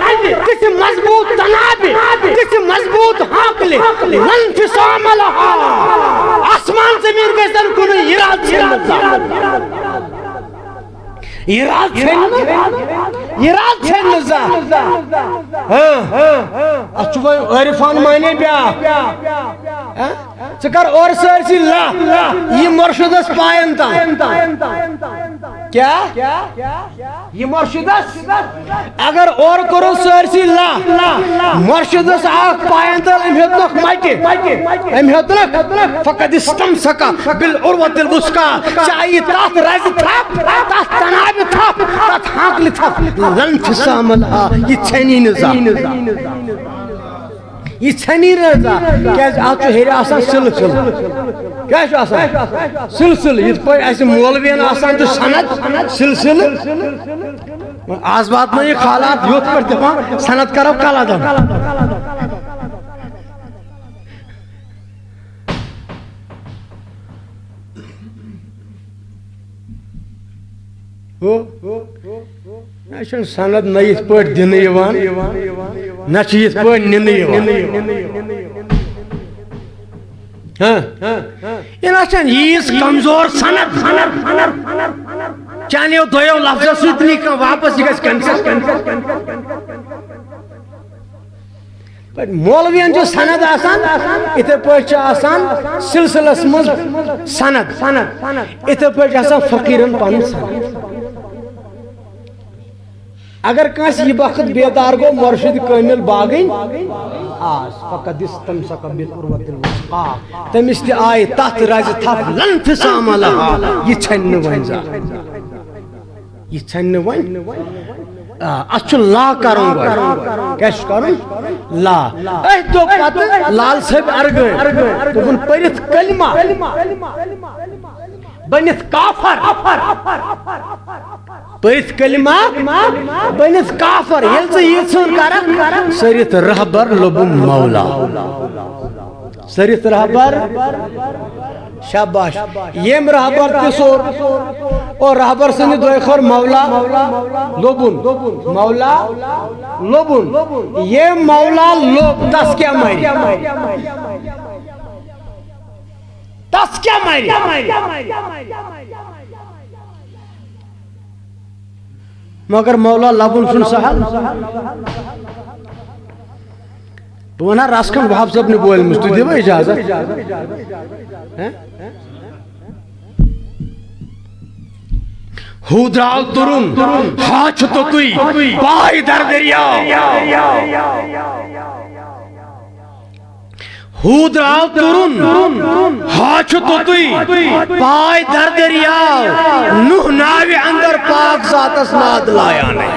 تِژھِ مضبوط تنابہِ تِژھِ مضبوط ہانکلہِ لا انفصام لها آسمان زمین گژھن کُنُے یِراد ژھٮ۪ننہٕ یِراد ژھٮ۪ننہٕ زانٛہہ اتھ چھُ وۄنۍ عٲرفان مانے بیٛاکھ ژٕ کر اورٕ سٲرسٕے لا یہِ مرشدس پاین تام کیا یہ مرشدس اگر اور کرو سٲرسٕے لا مرشدس اکھ پاین تل ام ہیوتنکھ مٹہِ ام ہیوتنکھ فقد استمسک بالعروة الوثقى چاہیے تتھ رزِ تھپھ تتھ تنابہِ تھپھ تتھ ہانکلہِ تھپھ لا انفصام لها یہ ژھٮ۪نی نہٕ زانٛہہ یہ ژھٮ۪نی نہٕ زانٛہہ کیازِ اتھ چھُ ہیٚرِ آسان سلسلہٕ کیا چھُ آسان سلسلہٕ یِتھ پٲٹھۍ اَسہِ مولوِین آسان چھُ سند سلسلہٕ آز واتنٲیِکھ حالات یُتھ پٲٹھۍ دپان سند کرو کلا دم نہ چھُنہٕ سند نہ یِتھ پٲٹھۍ دِنہٕ یِوان نہ چھُ یِتھ پٲٹھۍ نِنہٕ یِوان یہ نہ چھن ییٖژ کمزور سند چانیو دویو لفظو سۭتۍ نی کانٛہہ واپس یہِ گژھِ کینسل مولوین چھُ سند آسان یِتھے پٲٹھۍ چھُ آسان سلسلس منٛز سند یِتھے پٲٹھۍ چھُ آسان فقیرن پنُن سند اگر کٲنٛسہِ یہِ وقت بیدار گوٚو مرشد کٲمل باغٕنۍ آس فقد استمسک بالعروة الوثقى تٔمِس تہِ آیہِ تتھ رزِ تھپھ لا انفصام لها یہِ ژھٮ۪نہِ نہٕ وۄنۍ زانٛہہ یہِ ژھٮ۪نہِ نہٕ وۄنۍ اتھ چھُ لا کرُن گۄڈٕ کیٛاہ چھُ کرُن لا أتھۍ دوٚپ پتہٕ لال صٲب ارگٲنۍ دوٚپُن پٔرِتھ کلمہ بٔنِتھ کافر پٔرِتھ کلمہ بٔنِتھ کافر ییٚلہِ ژٕ یہِ ژھٕن کرکھ سٔرِتھ رہبر لوٚبُم مولا سٔرِتھ رہبر شاباش یم رہبر تہِ سور اور رہبر سٕنٛدِ دۄیہِ خٲر مولا لوٚبُن مولا لوٚبُن یم مولا لوٚب تس کیٛاہ مرِ تس کیٛاہ مرِ مگر مولا لبن چھُنہٕ سہل بہٕ ونہا رس کھنٛڈ وہاب صٲب نہِ بولمٕژ تُہۍ دِیوا اجازت ہُہ درٛاو تُرُن ہا چھُ توٚتُے پاے در دٔریاو ہُہ درٛاو تُرُن ہا چھُ توٚتُے پاے در دٔریاو نوح ناوِ اندر پاک ذاتس ناد لایانے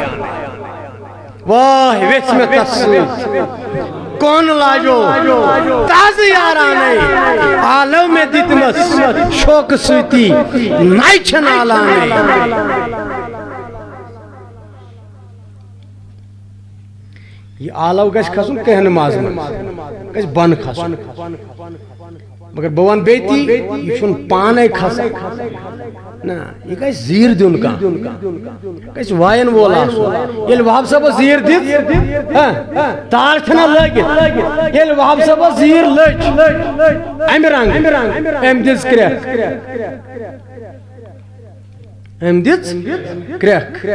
واہ ویژھ مےٚ تس سۭتۍ کون لاجو تازٕ یارانے آلو مےٚ دِتمس شوقہٕ سۭتی نَے چھِ نالانے یہ آلو گژھِ کھسُن کہنہٕ ماز منٛز گژھِ بۄنہٕ کھسُن مگر بوان بیتی یہ چھن پانے کھسا نا یہ کہ زیر دن کا کہ وائن وولا یل وہاب صاحب زیر دت تار چھنا لگت یل وہاب صاحب زیر لچ ام رنگ ام دس کریک ام دس کریک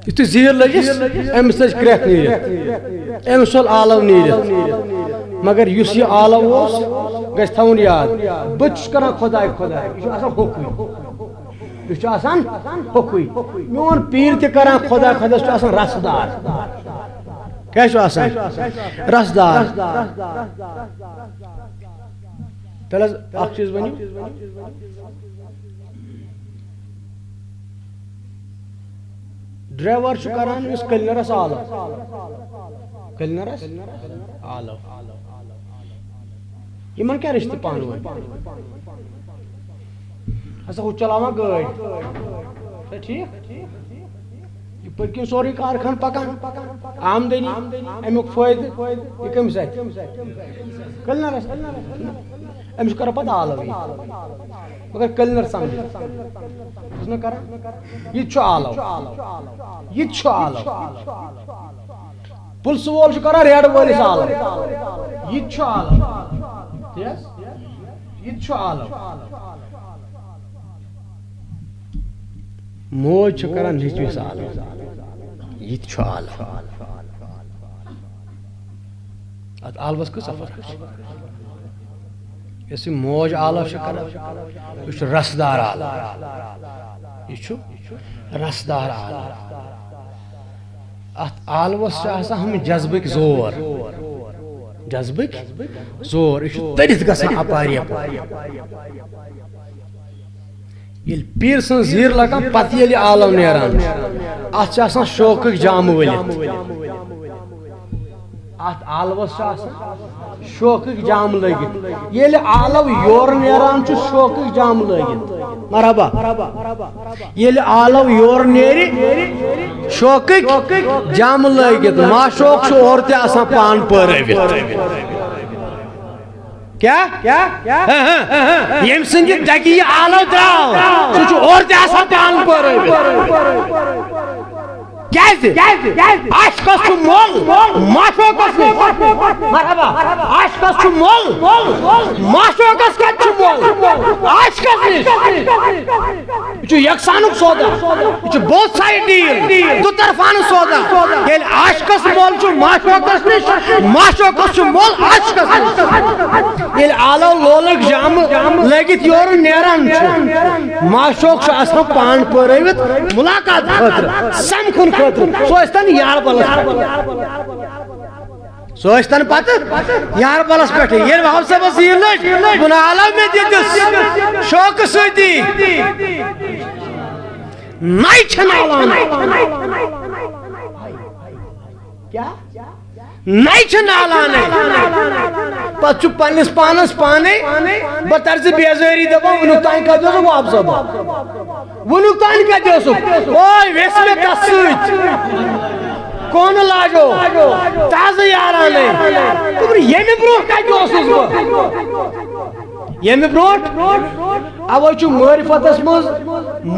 یہ زیر لگس ام سچ کریک نیرت ام سول آلو نیرت مگر یس یہ آلو گھس تھون یاد بچ کران خدائے خدائے یہ آسان ہوکوی یہ آسان ہوکوی میون پیر تہ کران خدا خدا یہ آسان رسدار کیا آسان رسدار پہلے اخ چیز ونیو ڈرائیور کران اس کلنرس آلو کلنرس آلو یہ کیا رشتہ پانو ہسا ہو چلاوا گاڑی ٹھیک یہ پکن سوری کارخان پکان آمدنی امیک فائدہ یہ کمس کلنرس امس کر پتہ آلو مگر کلنر سمجھ یہ آلو یہ آلو پلس وول کران ریڈ وٲلِس آلو یہ آلو یہ آلو موج کران نیچوِس آلو یہ آلو ات آلوس کۭژاہ فرق یس موج آلو کران یہ رسدار آلو یہ رسدار آلو ات آلوس ہم جذبک زور جذبک زور یہ ترت گژھان اپارِ یل پیر سن زیر لگان پتہ یل آلو نیران ات شوقک جام ولت ات آلوس شوقک جام لگت یل آلو یور نیران شوقک جام لگت مرحبا یل آلو یور نیری شوقک جام لگت ما شوق اور تہ آسان پان پٲرٲوِتھ کیا یم سن دگی یہ آلو درٛاو سہ اور تہ آسان پان پٲرٲوِتھ عاشقس چھ مول معشوقس مرحبا عاشقس چھ مول معشوقس کت چھ مول عاشقس نش یہ یکسانک سودا یہ بوتھ سائڈ ڈیل دو طرفان سودا یل عاشقس مول چھ معشوقس نش معشوقس چھ مول عاشقس نش یل آلو لولک جام لگت یور نیران چھ معشوق چھ آسان پان پٲرٲوِتھ ملاقات خاطر سمکھن سوستن یار بلس سوستن پتہ یار بلس پہ یہ وہاں سے بس یہ لچ گناہ عالم میں دیتس شوق سوتی نائی چھنالان کیا نائی چھنالان پتہ چھ پنس پانس پانے بطرز بیزاری دبا ونک تائن کا دیو سو آپ سب ونک تائن کا دیو سو اوہ ویس میں کس سوچ کون لاجو تازہ یارانے تمہر یہ میں بروح کا دیو سو یہ میں بروٹ اب چھ معرفت اسمز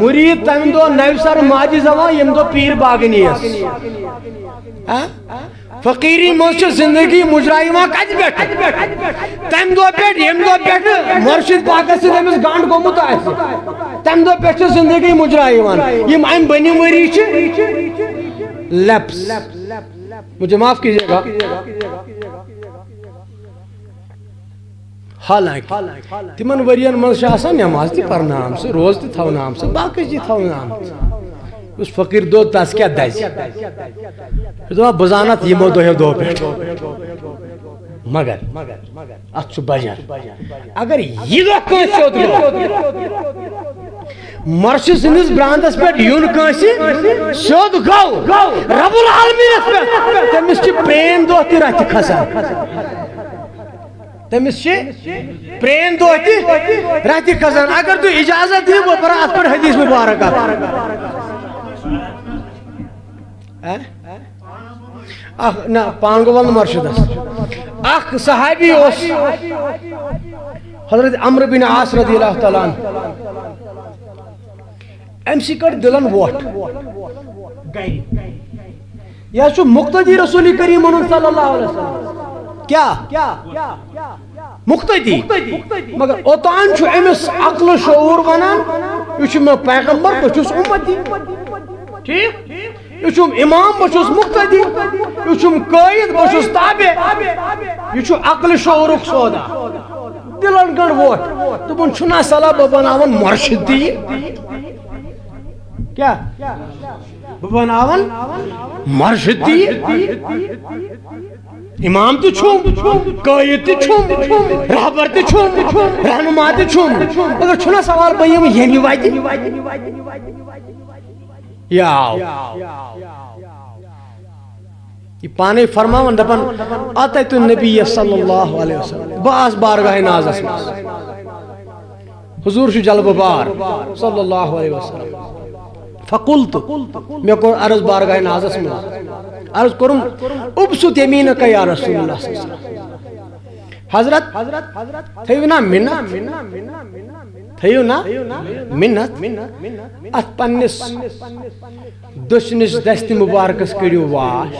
مرید تم دو نو سر ماجی زمان یم دو پیر باغنی اس فقیری مجھ زندگی مجرائیما کج بیٹھ تم دو پیٹ یم دو پیٹ مرشد پاکس سے تمس گانڈ گومت آئے تم دو پیٹ زندگی مجرائیما یم ام بنی مری چھ لیپس مجھے معاف کیجئے گا حالانکہ تمن ورین من آسان نماز تہ پرنام سے روز تہ تھونام سے باقی چیز تھونام اس فقیر دو تس کیا دز بزانت یمو دو دو پہ مگر ات بجر اگر یہ دہ کنس سیود گو مرشد سندس براندس پہ یون کنس سیود گو رب العالمین پہ تمس پرین دہ تہ رت کھسان تمس پرین دہ تہ رت کھسان اگر تو اجازت دی وہ پر ات پہ حدیث مبارک نا پان گو ون مرشد اخ صحابی اس حضرت عمرو بن عاص رضی اللہ تعالیٰ عنہ امسی کڑ دلن ووٹ گئی یا چھو مقتدی رسول کریم صلی اللہ علیہ وسلم کیا مقتدی مگر اوتان چھو امس عقل شعور ونان یہ چھو میں پیغمبر بچوس امتی ٹھیک یہ چھو امام بچوس مقتدی یہ چھو قائد بچوس تابع یہ چھو عقل شعور سودا دلن گڑ ووٹ دبن چھنا صلاح ببناون مرشدی کیا ببناون مرشدی امام تی چھوم قائد تی چھوم رہبر تی چھوم رہنما تی چھوم اگر چھنا سوال بھئیم یعنی واجی یاو یہ پانے فرماون دپن آتیت النبی صلی اللہ علیہ وسلم باز بارگاہ ناز اسماس حضور شو جلب بار صلی اللہ علیہ وسلم فقلت میں کو عرض بارگاہ ناز اسماس عرض کرم ابسط یمینک یا رسول اللہ صلی اللہ علیہ وسلم حضرت تھیو نا منت تھیو نا منت ات پنس دشنس دست مبارکس کڑیو واش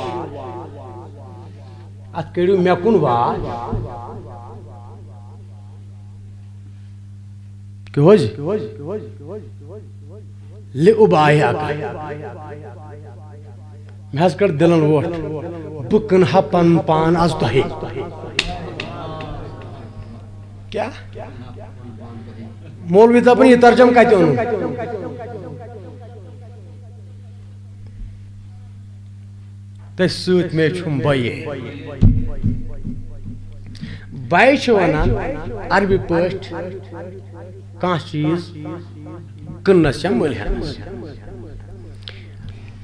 ات کڑیو میکن واش کہ ہوج لِعُبَایَکَ میں حض کر دلن ووٹ بکن ہپن پان از تہی کیا مولوی تپن یہ ترجم کہتے انہوں تس سوت میں چھم بائیے بائی چھو ونان عربی پٲٹھۍ کانٛہہ چیز کنس یا ملحنس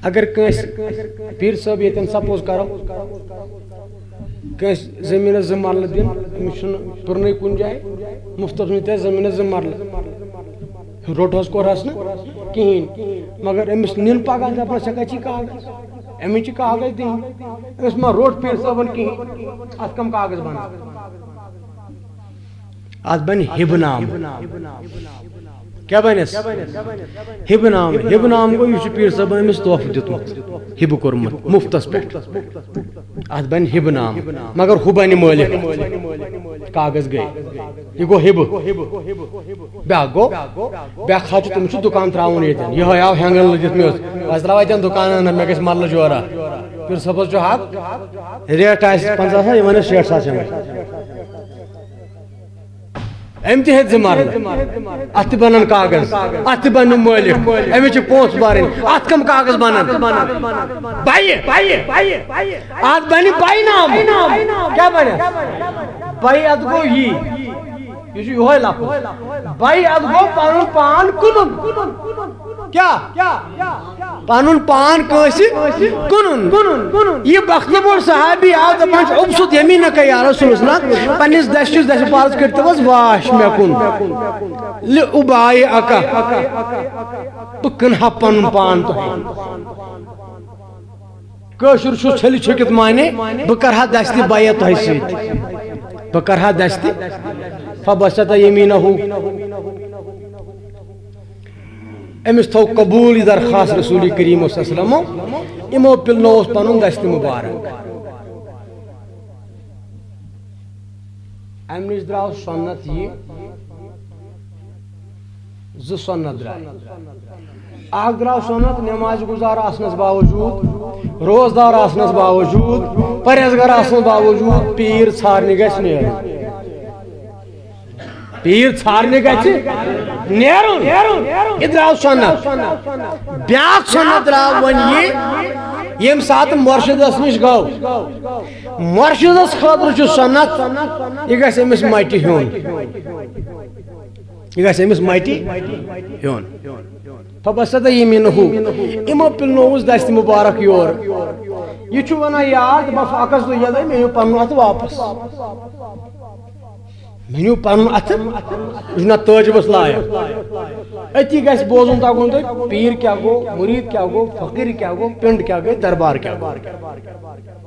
اگر کنس پیر صاحب یتن سپوز کرو کنس زمین زٕ مرلہٕ دن امس ترنے کن جائے مفتس میں تے زمین زٕ مرلہٕ روٹس کورہس نا کہین مگر امس نن پگہ دپن سا کچی کاغذ امچ کاغذ دن امس ما روٹ پیر صاحبن کہین ات کم کاغذ بنا ات بن ہب نام کیا بنس ہب نام گو یہ پیر صاحب امس تحفہ دتمت ہب کورمت مفتس پہ ات بن ہب نام مگر ہو بن مالک کاغذ گئی یہ گو ہب بیا گو بیا خاچ تم دکان تراون یتن یہ آو ہینگل لگت میں تراو اتن دکان مے گژھِ مرلہٕ جورا پیر صاحبس چھُ حق ریٹ آسہِ 50 یہ ونس 60 ساس ام تہ ہت زمار ات بنن کاغذ ات بن مالک امچ پونس بارن ات کم کاغذ بنن بائی ات بن بائی نام کیا بن بائی ات گو یہ یہ لفظ بائی ات گو پنن پان کنن کیا پنن پان کٲنٛسہِ کُنُن یہ بختبور صحابی آو دپان ابسط یمینک یا رسول اللہ پنس دشس دش پارس کرتوس واش مے کن لِعُبَایَکَ بہٕ کٕنہٕ ہا پنن پان تۄہہِ کٲشُر چھُ چھٔلِتھ چھُکِتھ مانے بہٕ کرہا دستہِ بیعت تۄہہِ سۭتۍ بہٕ کرہا دستہِ فبسط یمینہ امس تھو قبول درخواست رسول کریم صلی اللہ علیہ وسلم امو پلنوس پنن دست مبارک ام نش دراو سنت یہ ز سنت درائے اخ دراو سنت نماز گزار آسنس باوجود روزدار آسنس باوجود پرہیزگار آسنس باوجود پیر ژھارنہِ گژھِ نیرُن پیر ژھارنہِ گژھِ نیرُن یہ دراو سنت بیاکھ سنت دراو ون یہ یم سات مرشدس نش گو مرشدس خاطر چھ سنت یہ گژھِ امس مٹی ہیون یہ گژھِ امس مٹی ہیون فبسط یمینہ امو پلنوس دست مبارک یور یہ چھُ ونان یار بس اکس دو یدے مےٚ پنن ات واپس مینو پن ات نا تاجبس لائق اتی گھس بوزن تگن تھی پیر کیا گو مرید کیا گو فقیر کیا گو پنڈ کیا گئی دربار کیا گو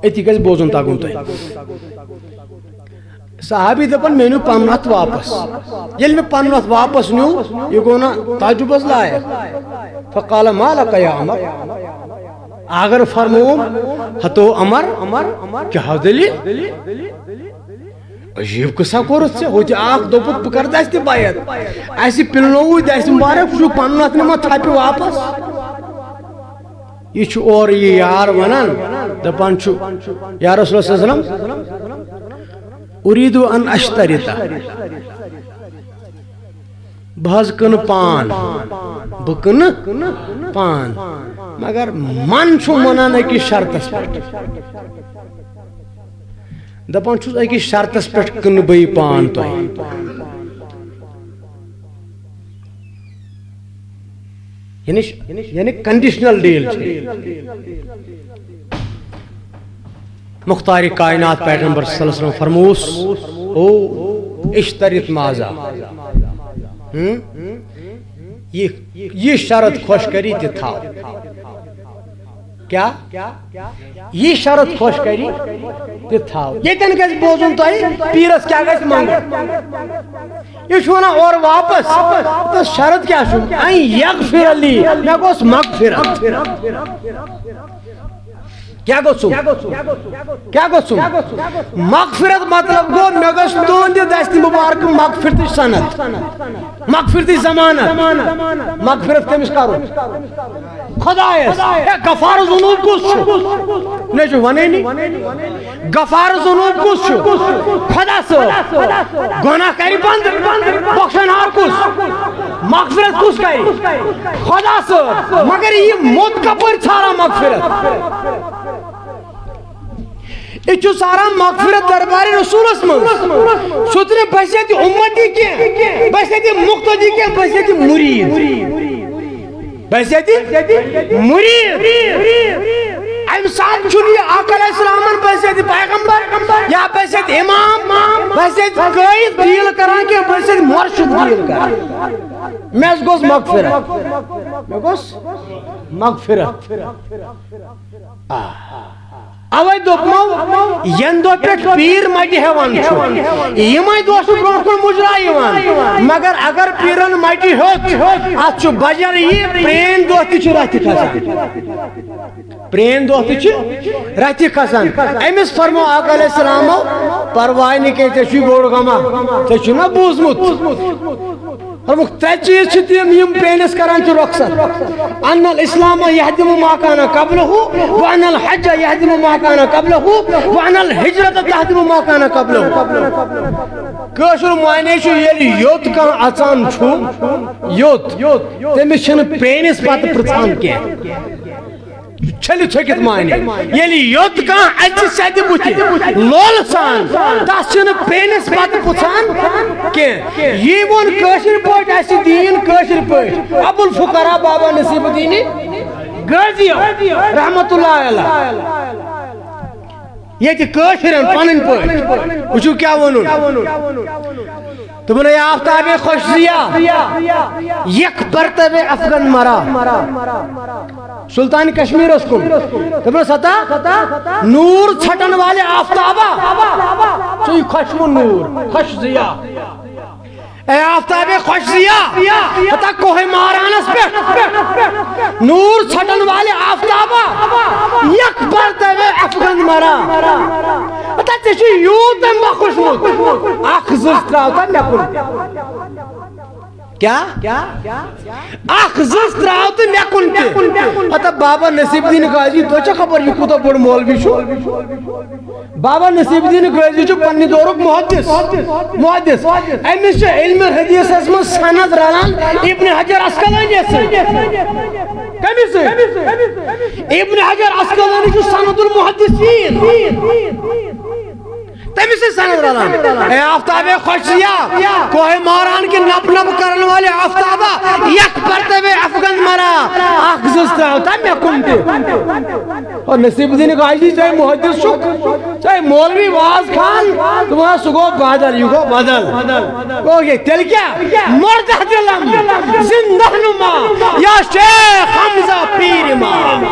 اتی گھس بوزن تگن تھی صحابی دپن میں نیو پن ات واپس یل میں پن ات واپس نیو یہ گو نا تعجب لائے فقال ما لک یا عمر اگر فرموم ہتو عمر کیا دلیل عجیب قصہ کورت سے ہوتی آخ دوپت پکر دستی باید ایسی پلنوی دستی مبارک شو پن ات نما تھاپی واپس یہ چھو اور یہ یار ونن دپان چھو یا رسول اللہ صلی اللہ علیہ وسلم اریدو ان اشتریتا بہز کن پان بکن پان مگر من چھو منان ایک شرطس پر دپان چھو ایک شرطس پر کن بئی پان تو یعنی کنڈیشنل ڈیل مختار کائنات پیغمبر صلی اللہ علیہ وسلم فرموس او اشترط مازا یہ شرط خوش کری تی تھا کیا یہ شرط خوش کری تی تھا یہ تن کس بوزن تو پیرس کیا کس مانگ یہ شونا اور واپس تو شرط کیا شو این یغفر لی میں گوس مغفرت کیا گوسو مغفرت مطلب گو میں گوس دون دی دستی مبارک مغفرت سند مغفرت زمانت مغفرت کمس کرو خدایس غفار ذنوب کس نیچو ونے نہیں غفار ذنوب کس خدا سے گناہ کری بند بخشنہار کس مغفرت کس کری خدا سے مگر یہ موت کپر چھارا مغفرت یہ سارا مغفرت دربار رسول اسمان سوتنے بحثیت امتی کے بحثیت مقتدی کے بحثیت مرید بحثیت مرید امسان چلی آقا علیہ السلام بحثیت پیغمبر یا بحثیت امام بحثیت قائد دیل کران کے بحثیت مرشد دیل کران میں گوز مغفرت اوے دوپمو ین دو پیٹ پیر مٹی ہیوان چھو یہ مائی دوستو برونٹ کن مجرا یوان مگر اگر پیرن مٹی ہوت اچھو بجر یہ پرین دوستی چھو رہتی کھسان پرین دوستی چھو رہتی کھسان ایمیس فرمو آقا علیہ السلام پروائی نکے تشوی گوڑ گما تشوی نا بوزمت فرمو تر چیز چھتیم یم پینس کران چھو رخصت ان الاسلام یہدم ما کانا قبلہو وان الحج یہدم ما کانا قبلہو وان الحجرت تہدم ما کانا قبلہو کاشر معنی چھو یہ یوت کان اچان چھو یوت تیمیس چھن پینس پات پرچان کیا چھلی چھکت معنی یلی یوت کان اچھ سیدی بوتی لول سان تاس چھن پینس پات پرچان کیا یہ وون کاشر پوٹ ایسی دین کاشر پوٹ ابو الفقراء بابا نصیب دینی غازیو رحمت اللہ علیہ یہ کہ کاشرن پانن پوٹ وچو کیا ونون تم نے آفتاب خوش زیا یک برتب افغان مرا سلطان کشمیر اس کو تم نے ستا نور چھٹن والے آفتابا سوئی خوشمون نور خوش زیا اے آفتاب خوش زیا پتا کوہ مارانس پہ نور چھٹن والے آفتابا یک برتب افغان مرا پتا تشی یود میں خوشمون آخ زستراؤتا میں کن کیا آخ زستراؤتا میں کن پتا بابا نصیب الدین غازی تو چا خبر یہ کتا بڑھ مولوی شو بابا نصیب الدین غازی جو پنی دورک محدث ایمیس جو علم حدیث اسم سند رالان ابن حجر اسقلانی جیسے کمی سے ابن حجر اسقلانی جو سند المحدثین تمی سے سند رالان اے آفتاب خوش زیا کوہ ماران کے نب نب کرن والے آفتابا یک برتب افغان مرا آخ زسترا ہوتا میں کنتے اور نصیب الدین غازی چاہے محدث شک چاہے مولوی واز خان تمہارا سگو بادل یو گو بدل گو یہ تل کیا مردہ دلم زندہ نما یا شیخ حمزہ پیر امام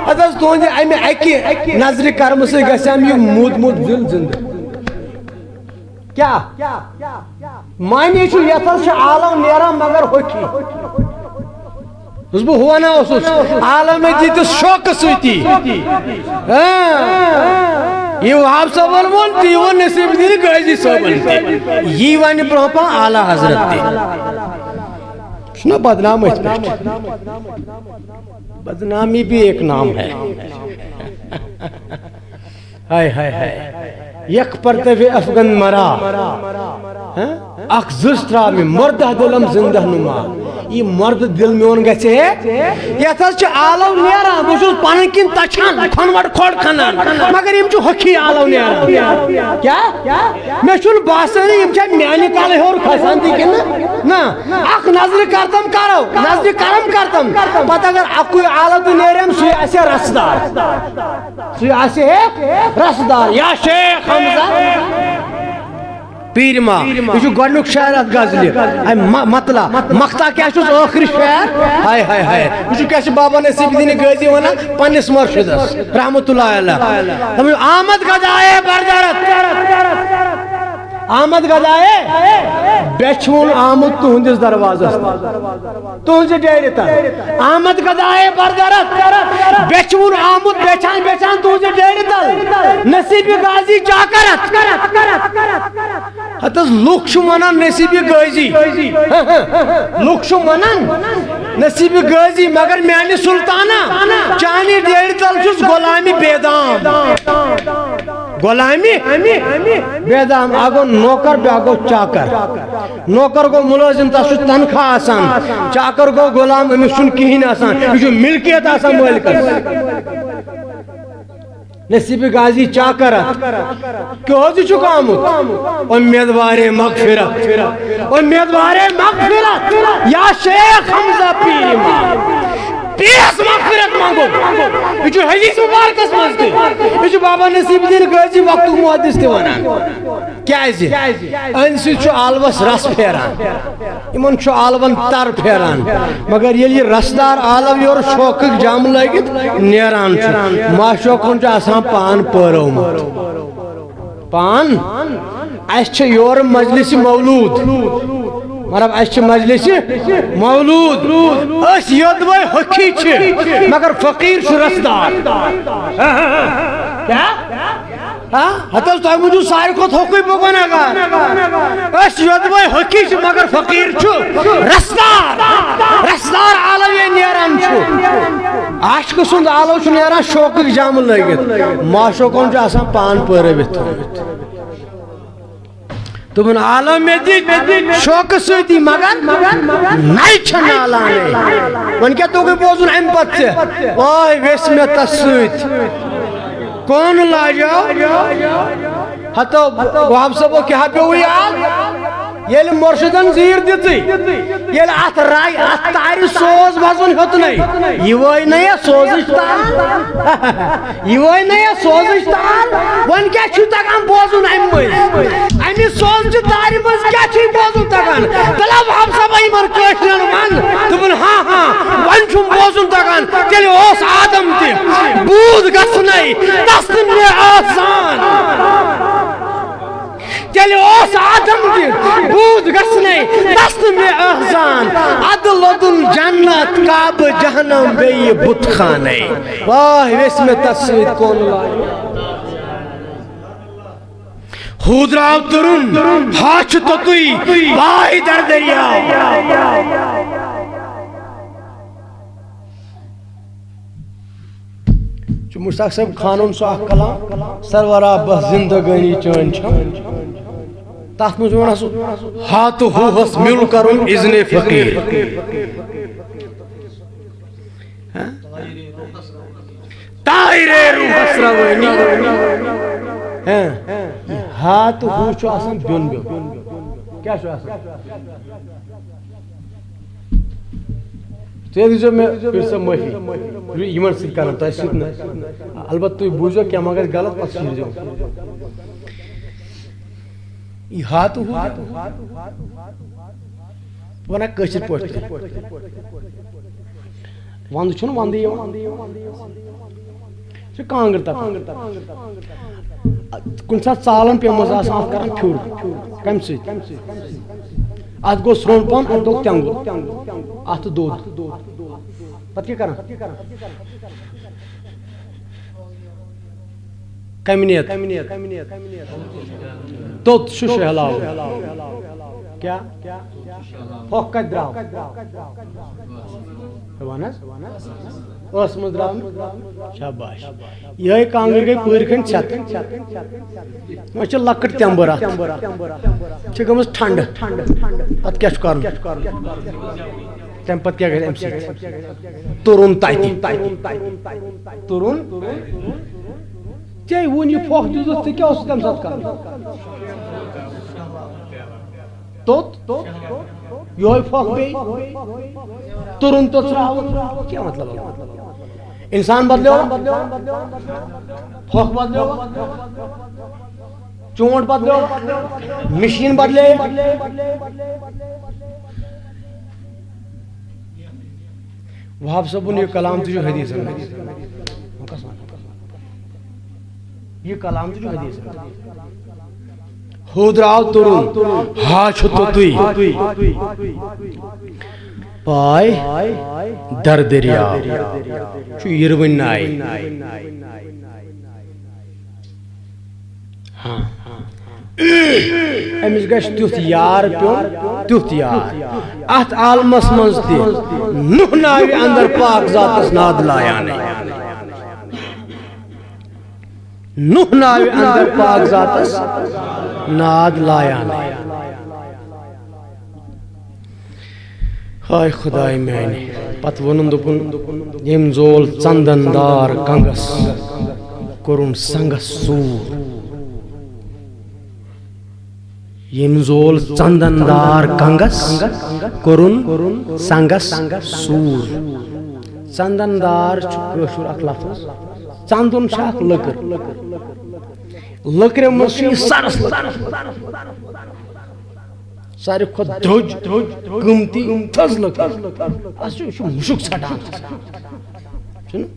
حضرت تونجے ایمی ایکی نظر کرم سے گسیم یہ مود دل زندہ کیا معنی چھو یتھس عالم نیران مگر ہوکی اس بہ ہوا نا اس عالم دیت شوق سوتی یہ وہاب صاحب وون تی وہ نصیب الدین غازی صاحب تے یہ ون برونپا اعلی حضرت تے سنا بدنام اس پہ بدنامی بھی ایک نام ہے ہائے ہائے ہائے یک پرتوی افغان مرا اخ زسترا میں مردہ دلم زندہ نما یہ مرد دل میون گھے یتھ آلو نیران بہت پن کن تچان کھنوٹ کھوڑ کھنان مگر یم ہوکی آلو نیران کیا مے چھن باسان یم میانہ کل ہور کھسان تہ کن نا اخ نظر کرتم کرو نظر کرم کرتم پتہ اگر اکوئی آلو تہ نیرم سی آسہ رسدار سی آسہ رسدار یا شیخ حمزہ پیر ماں یہ گۄڈنیُک شاعر اتھ غزلہِ مطلع مقطع کیا چھُس ٲخری شاعر ہائے ہائے ہائے یہ کیا بابا نصیب الدین غازی ونان پننس مرشدس رحمت اللہ علیہ آمد گدائے بردارت آمد گدائے بیچھون آمد تہندس دروازس تہنز ڈیرِ تل آمد گدائے بردارت بیچھون آمد بیچان بیچان تہنز ڈیرِ تل نصیب غازی چاکرت ہتس لوک چھُ ونان نصیب غازی لوک چھُ ونان نصیب غازی مگر میانہ سلطانہ چانہ ڈیرِ تل چھُس غلامی بیدام غلامی بیدام اگو نوکر بیا گو چاکر نوکر گو ملازم تس تنخواہ آسان چاکر گو غلام امس چھن کہین آسان یہ ملکیت آسان مالکس نصیب غازی چاکر کیوں چھک آمت امیدوار مغفرت امیدوار مغفرت یا شیخ حمزہ پیر پیس مغفرت مانگو یہ حدیث مبارکس مز تہ یہ بابا نصیب الدین غازی وقت محدث تہ ونان کیازِ ان سۭتۍ چھُ آلوس رس پھیران یمن چھُ آلون تر پھیران مگر ییٚلہِ یہِ رسدار آلو یورٕ شوقٕکۍ جم لٲگِتھ نیران چھُ معشوقن چھُ آسان پان پٲرٲومُت پان اَسہِ چھِ یورٕ مجلس مولوٗد مطلب اس مجلس مولود اس یودوے حقی چھ مگر فقیر چھ رسدار کیا حتل تو مجھو ساری کو تھوکی بگونا گا اس یودوے حقی چھ مگر فقیر چھ رسدار رسدار آلو یہ نیران چھ عاشق سند آلو چھ نیران شوق جام لگت معشوقون چھ آسان پان پورے بیت تمن عالم میں شوق سیتی مگر نئی چھن آلانے من کیا تو کوئی بوزن ام پت سے اوہ ویس میں تسویت کون لا جاؤ حتی وہاب صاحب کیا پہ ہوئی آل یہ مرشدن زیر دیتی یہ ات رائی ات تاری سوز بازن ہوت نہیں یہ وہی نہیں ہے سوزشتان یہ وہی نہیں ہے سوزشتان ون کیا چھو تکان بوزن امی سوز چھ تاری بز کیا چھو بوزن تکان تلا وہاب صاحب ایمان کشنن من تمن ہاں ہاں ون چھو بوزن تکان تیلی اوس آدم تی بود گس نہیں دست میں آسان تیلی اوس آدم دی بود گسنے دست میں احزان عدل ودن جنت کعب جہنم بے بت خانے واہ ویس میں تصویر کون لائی خود راو ترون ہاچ تتوی بائی در دریا چو مشتاق صاحب خانون سو اخ کلام سرورا بس زندگانی چون چھن تاث مجھ ونہ سو ہاتھ ہو حس مل کرن اذن فقیر طاہر روح اسرونی ہاتھ ہو چھو آسان بیون بیون کیا چھو آسان تیز جو میں پھر سے مہی ایمان سے کرنا تو ایسی اتنا البت تو بوجھو کیا مگر غلط پس شیر جو یہ ہاتھ ہو ونہ کشر پوچھتے واند چھن واندی یہ کانگر تک کن ساتھ سالن پہ مزا آسان کرن پھور کم سۭتۍ اتھ گوٚو سرٛوٚن پہن اتھ دوٚگ تٮ۪نٛگُر اتھ دۄد پتہٕ کیٛاہ کران کمہِ نیت توٚت چھُ شہلاوُن کیٛاہ پھۄکھ کتہِ درٛاو وَن حظ ٲس منٛز درٛاو شاباش یِہے کانٛگٕر گٔے پٔرۍ کھنٛڈ ژھٮ۪تہٕ وۄنۍ چھِ لۄکٕٹ تٮ۪مبٕر اتھ چھِ گٔمٕژ ٹھنڈٕ پتہٕ کیٛاہ چھُ کرُن تمہِ پتہٕ کیٛاہ گژھِ امہِ سۭتۍ تُرُن تتہِ تُرُن ژےٚ ووٚن یہِ پھۄکھ دِژٕتھ ژےٚ کیٛاہ اوسُتھ تمہِ ساتہٕ کرُن توٚت یِہوے پھۄکھ بیٚیہِ تُرُن توٚت ترٛاوُن کیٛاہ مطلب انسان بدلیو پھۄکھ بدلیو چونٹ بدلیو مشین بدلے وہاب صٲبُن یہ کلام تہِ چھُ حدیثن یہ کلام تہِ چھُ حدیثن ہُہ درٛاو تُرُن ہا چھُ توٚتُے پاے در دریاو چھُ یِروٕنۍ ناے أمِس گژھِ تیُتھ یار پیوٚن تیُتھ یار اتھ عالمس منٛز تہِ نوح ناوِ اندر پاک ذاتس ناد لایانے نوح ناوِ اندر پاک ذاتس ناد لایانے ہائے خداے میانہِ پتہٕ ووٚنُن دوٚپُن ییٚمۍ زول ژندن دار کنگس کوٚرُن سنگس سوٗر ییٚمۍ زول ژندن دار کنگس کوٚرُن سنگس سوٗر ژندن دار چھُ کٲشُر اکھ لفظ ژندُن چھِ اکھ لٔکٕر لٔکرِ منٛز چھُ یہِ سرس ساروی کھۄتہٕ درٛوٚج قۭمتی تھٔز لٔکٕر اتھ چھُ مُشُک ژھٹان چھُنہٕ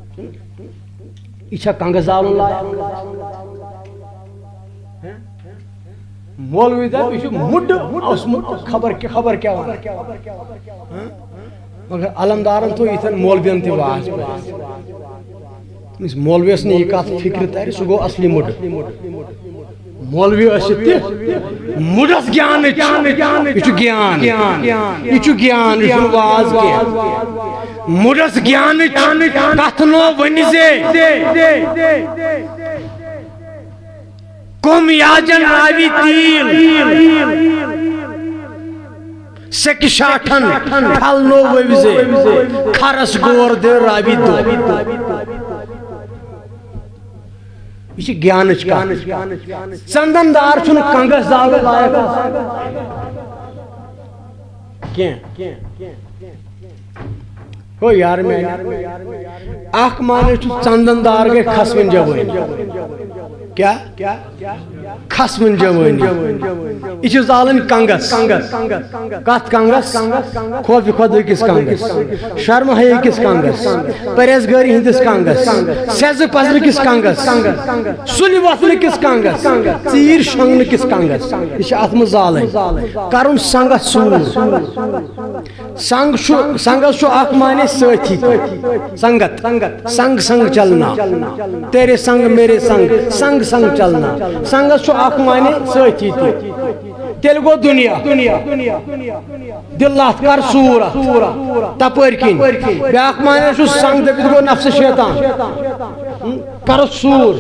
یہِ چھا کنگس زالُن لایق مولوی دپ یہ مڈ اوسمت خبر کیا ونان مگر علمدارن تو یتھن مولوین تہ واز مولویس نے یہ کت فکر تر سہ گو اصلی مڈ مولوی ٲسِتھ تہِ مُڈس گیان یہِ چھُ گیان یہِ چھُنہٕ واز کینٛہہ مُڈس گیانٕچ کتھ نو ؤنہِ زِ کم یاجن راوی تیل سیکہِ شاٹھن پھل نو ووزے کھرس گور دے راوی دو یہ چھِ گیانٕچ کتھ ژندن دار چھُنہٕ کنگس زالُن لایق کینٛہہ ہو یار میانہِ اکھ معنی چھُ ژندن دار گٔے کھسوٕنۍ جوٲنۍ کیا کھسوٕنۍ جوٲنی یہ چھِ زالٕنۍ کنگس کتھ کنگس خوفہِ خۄداے کِس کنگس شرمہٕ حیا کِس کنگس پرہیزگٲری ہٕنٛدِس کنگس سیزٕ پزرٕ کِس کنگس سُلہِ وۄتھنہٕ کِس کنگس ژیٖرۍ شۄنٛگنہٕ کِس کنگس یہِ چھِ اتھ منٛز زالٕنۍ کرُن سنگس سوٗر سنگس چھُ اکھ معنی سٲتھی سنگت سنگ سنگ چلنا تیرے سنگ میرے سنگ سنگ سنگ چلنا سنگس چھُ اکھ معنی سٲتھی تہِ تیٚلہِ گوٚو دُنیا دِل اتھ کر سوٗر اتھ تپٲرۍ کِنۍ بیٛاکھ معنی چھُ سنگ دٔپِتھ گوٚو نفسہٕ شیطان کرُس سوٗر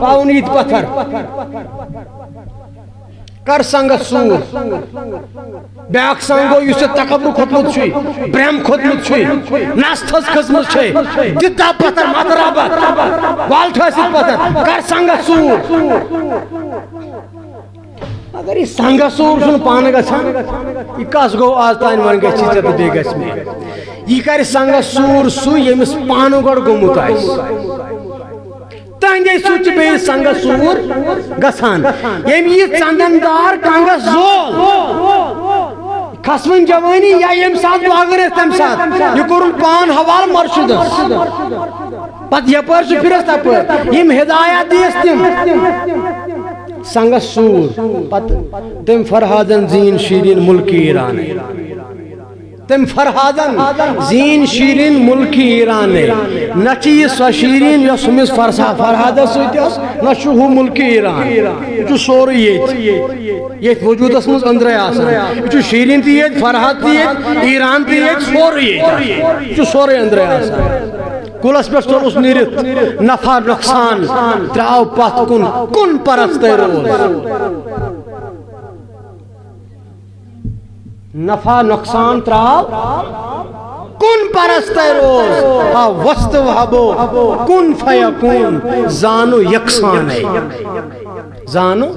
پاوُن یِتہِ پتھر کر سنگس سوٗر بیٛاکھ سنگ گوٚو یُس ژےٚ تکبر کھوٚتمُت چھُے برٛہم کھوٚتمُت چھُے نس تھٔز کھٔژمٕژ چھے دِتا پتھر مت ربت وال ٹھٲسِتھ پتھر کر سنگس سوٗر اگر یہ سنگس سوٗر چھُنہٕ پانہٕ گژھان یہِ کس گوٚو آز تانۍ وۄنۍ گژھِ ژےٚ تہٕ بیٚیہِ گژھِ مےٚ یہِ کرِ سنگس سوٗر سُہ ییٚمِس پانہٕ گۄڈٕ گوٚمُت آسہِ تہنٛدے سۭتۍ چھِ بیٚیہِ سنگس سوٗر گژھان ییٚمۍ یہِ ژندن دار کنگس زول کھسوٕنۍ جوٲنی یا ییٚمہِ ساتہٕ لاگان ٲسۍ تمہِ ساتہٕ یہِ کوٚرُن پان حوالہٕ مرشدس پتہٕ یپٲرۍ چھُ پھِرس تپٲرۍ یِم ہدایات دِیس تِم سنگس سور پت تم فرہادن زین شیرین ملکی ایران تم فرہادن زین شیرین ملکی ایران نچی سو شیرین یس ہمس فرہادہ سیتیس نچو ہو ملکی ایران یہ سوری یہ وجودس مز اندرے آسان یہ شیرین تی یہ فرہاد تی یہ ایران تی یہ سوری یہ سوری اندرے آسان کلس پہ چلوس نیرت نفع نقصان تراو پت کن پرستے روز نفع نقصان تراو کن پرستے روز ہا وست وحبو کن فیکون زانو یکسان ہے زانو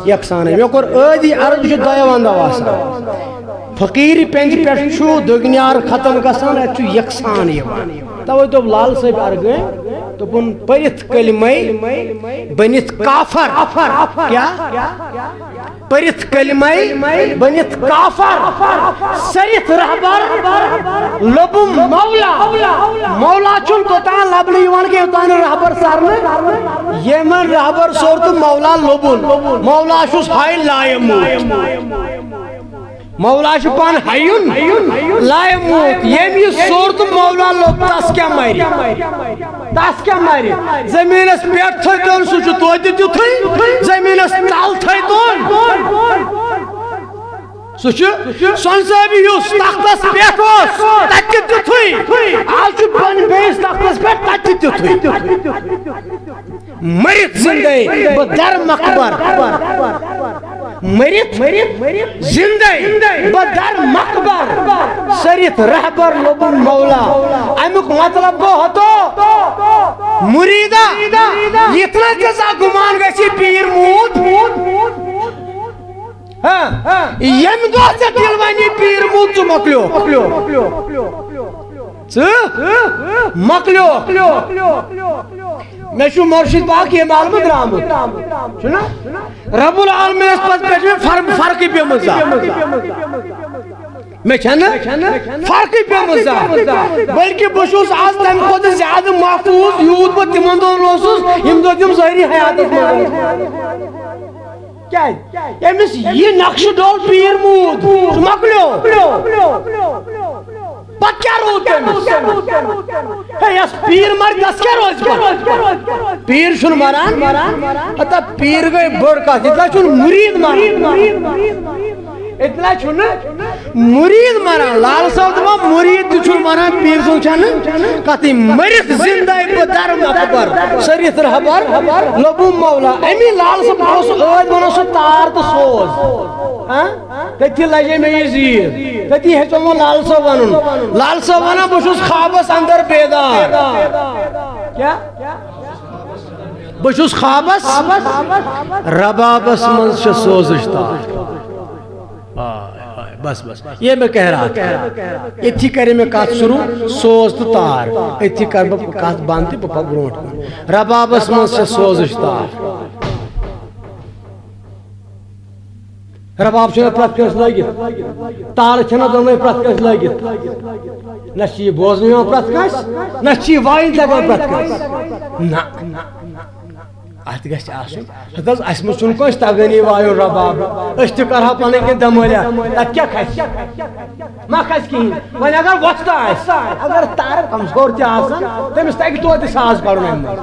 یکسان ہے میں کور ادی عرض جو دیا واندہ واسا فقیری پنج پیٹ چھو دگنیار ختم گسان ہے چھو یکسان یہ تو تو لال صاحب ارگے تو بن پرت کلمہ بنت کافر کیا پرت کلمہ بنت کافر سرت رہبر لبم مولا چون تو تا لبن یوان کے تان رہبر سارنے یمن رہبر صورت مولا لبن مولا شس ہائے لائم مولا شپان حیون لا يموت یہ صورت مولا لوگ تاس کیا ماری زمین اس پیٹ تھے دون سوچو تو دیتی تھی زمین اس تال تھے دون سوچو سن صاحبی یوس تختس پیٹ ہوس تاکتی تھی آج بن بیس تختس پیٹ تاکتی تھی مرت زندے بدر مقبر مرت زندے بدر مقبر سریت رہبر لبن مولا امک مطلب گو ہوتو مریدہ اتنا جزا گمان گیسی پیر مود یم دو سے دلوانی پیر مود جو مکلیو میں شو مرشد پاک یہ معلوم درامت سنا رب العالمین اس پس پیش میں فرقی پہ مزا میں چھنا فرقی پہ مزا بلکہ بشوس آز تم خود زیادہ محفوظ یود با تمندون لوسوس یم دو تم ظاہری حیاتت مزا کیا ہے امس یہ نقش ڈول پیر مود مکلیو پت کیا روز ہے یس پیر مر دس کیا روز پیر شن مران حتی پیر گئے بڑھ کا اتنا شن مرید مران اتنا چھونا مرید مران لال صاحب دبا مرید چھونا مران پیر سن چھانا کہتی مرد زندہ بدر مقبر سریت رہبر لبو مولا امی لال صاحب اس آج بنا سو تار تو سوز کہتی لجے میں یہ زیر کہتی ہے چلو لال صاحب ونن لال صاحب ونن بشوس خوابس اندر بیدار کیا بشوس خوابس ربابس منز چھ سوزشتا بس یہ میں کہہ رہا تھا اتھی کرے میں کات شروع سوز تو تار اتھی کر میں کات باندھتی پپا گروٹ ربابس منز چھ سوزشتا رباب چھنا پرات کنس لگت تال چھنا دونوئی پرات کنس لگت نشی بوزنی ہوں پرات کنس نشی وائن لگا پرات کنس نا آت گشت آسو حتیٰ اسم سن کنس تغنی وائن رباب اشتی کرہا پانے کے دمولیا تک کیا کھائس ما کھائس کی وائن اگر وقتا ہے اگر تار کمزور تی آسان تم اس تاکی تو تی ساز پڑھنے میں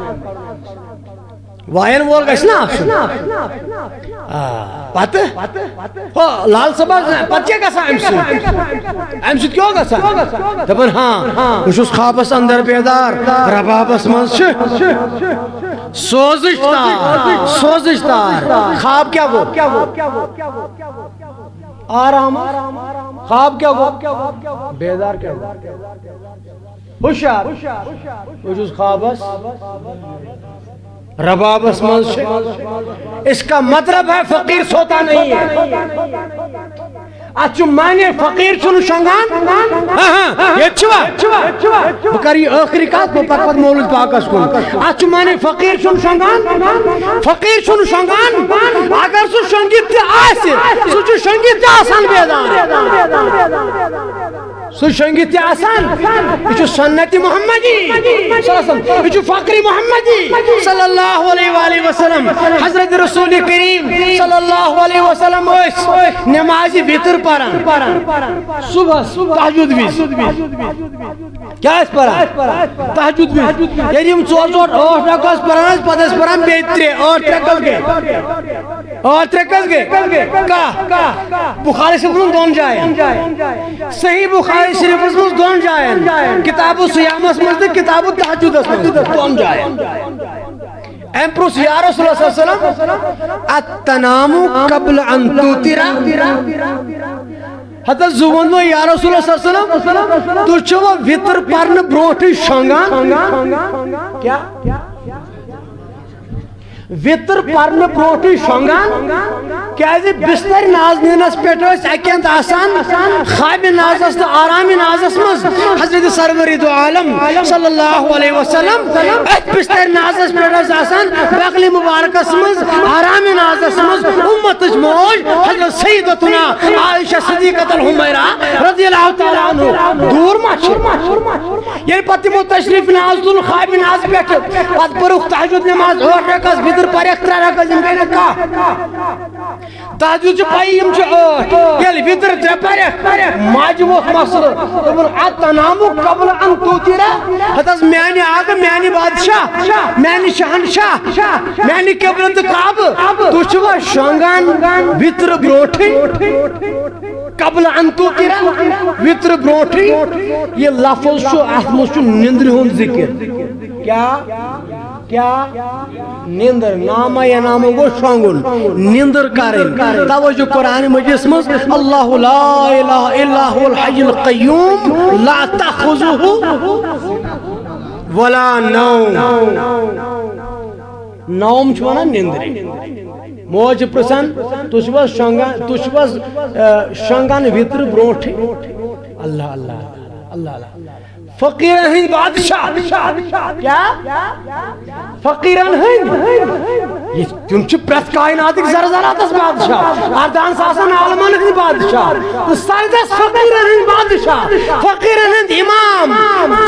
وائن وول گشنا پت لال صبح پت کیا گسا ام سید کیوں گسا دپن ہاں بشوس خوابس اندر بیدار ربابس منز سوزشتار خواب کیا گو آرام خواب کیا گو بیدار کیا گو ہوشیار بشوس خوابس ربابس منز اس کا مطلب ہے فقیر سوتا نہیں ہے اچھو مانے فقیر چنو شنگان یہ چھوا بکری آخری کات وہ پاک مولد پاکس کن اچھو مانے فقیر چنو شنگان اگر سو شنگیت تی آئے سے سو جو شنگیت تی آسان بیدار سو شنگت آسان یہ سنت محمدی یہ فقر محمدی صلی اللہ علیہ وآلہ وسلم حضرت رسول کریم صلی اللہ علیہ وسلم نماز وطر پران صبح تہجد وز کیا پران تہجد وز یعنی ہم ژور ژور 8 رکعت پران پتہ پران بے 3 8 رکعت گئے 8 رکعت گئے کا بخاری شریف میں 2 جائیں صحیح بخاری شریف میں 2 جائیں کتاب الصیامس میں کتاب التہجد میں 2 جائیں ایم پروس یا رسول اللہ صلی اللہ علیہ وسلم التنام قبل ان توترا حضرت زبان میں یا رسول اللہ صلی اللہ علیہ وسلم تو چھو وطر پرن بروٹی شنگان کیا وطر پرن بروٹی شنگان کیازِ بستر ناز نینس پیٹھ اکیند آسان خواب نازس تو آرام نازس مز حضرت سرور دو عالم صلی اللہ علیہ وسلم بستر نازس پیٹھ آسان بغل مبارکس مز آرام نازس مز امتش موج حضرت سیدتنا عائشہ صدیقۃ الحمیرہ رضی اللہ تعالیٰ عنہ دور مچھ یہ پتہ تشریف ناز دل خواب ناز پیٹھ پت پرخ تہجد نماز 8 رکعت وطر پر 3 رکعت یم گئی کا تہجد پائی یم 8 یل وطر 3 پر ماج وہ مسئلہ تمن التنام قبل ان توترا حتس میانی آگ میانی بادشاہ میانی شہنشاہ میانی قبلت کعبہ تو چھوا شنگان وطر بروٹھی قبل ان توترا وطر بروٹھی یہ لفظ شو احمد شو نندر ہون ذکر کیا نیندر نامہ یا نامہ گو شانگن نیندر کریں توجہ قرآن مجلس مز اللہ لا الہ الا هو الحی القیوم لا تأخذه ولا نوم نوم چھوانا نیندر موج پرسن تشبہ شنگان وطر بروٹھ اللہ اللہ اللہ اللہ فقیران ہند بادشاہ کیا فقیران ہند تم چھ پرت کائنات زرزرات اس بادشاہ اردان ساسن عالمان ہند بادشاہ سردس فقیران ہند بادشاہ فقیران ہند امام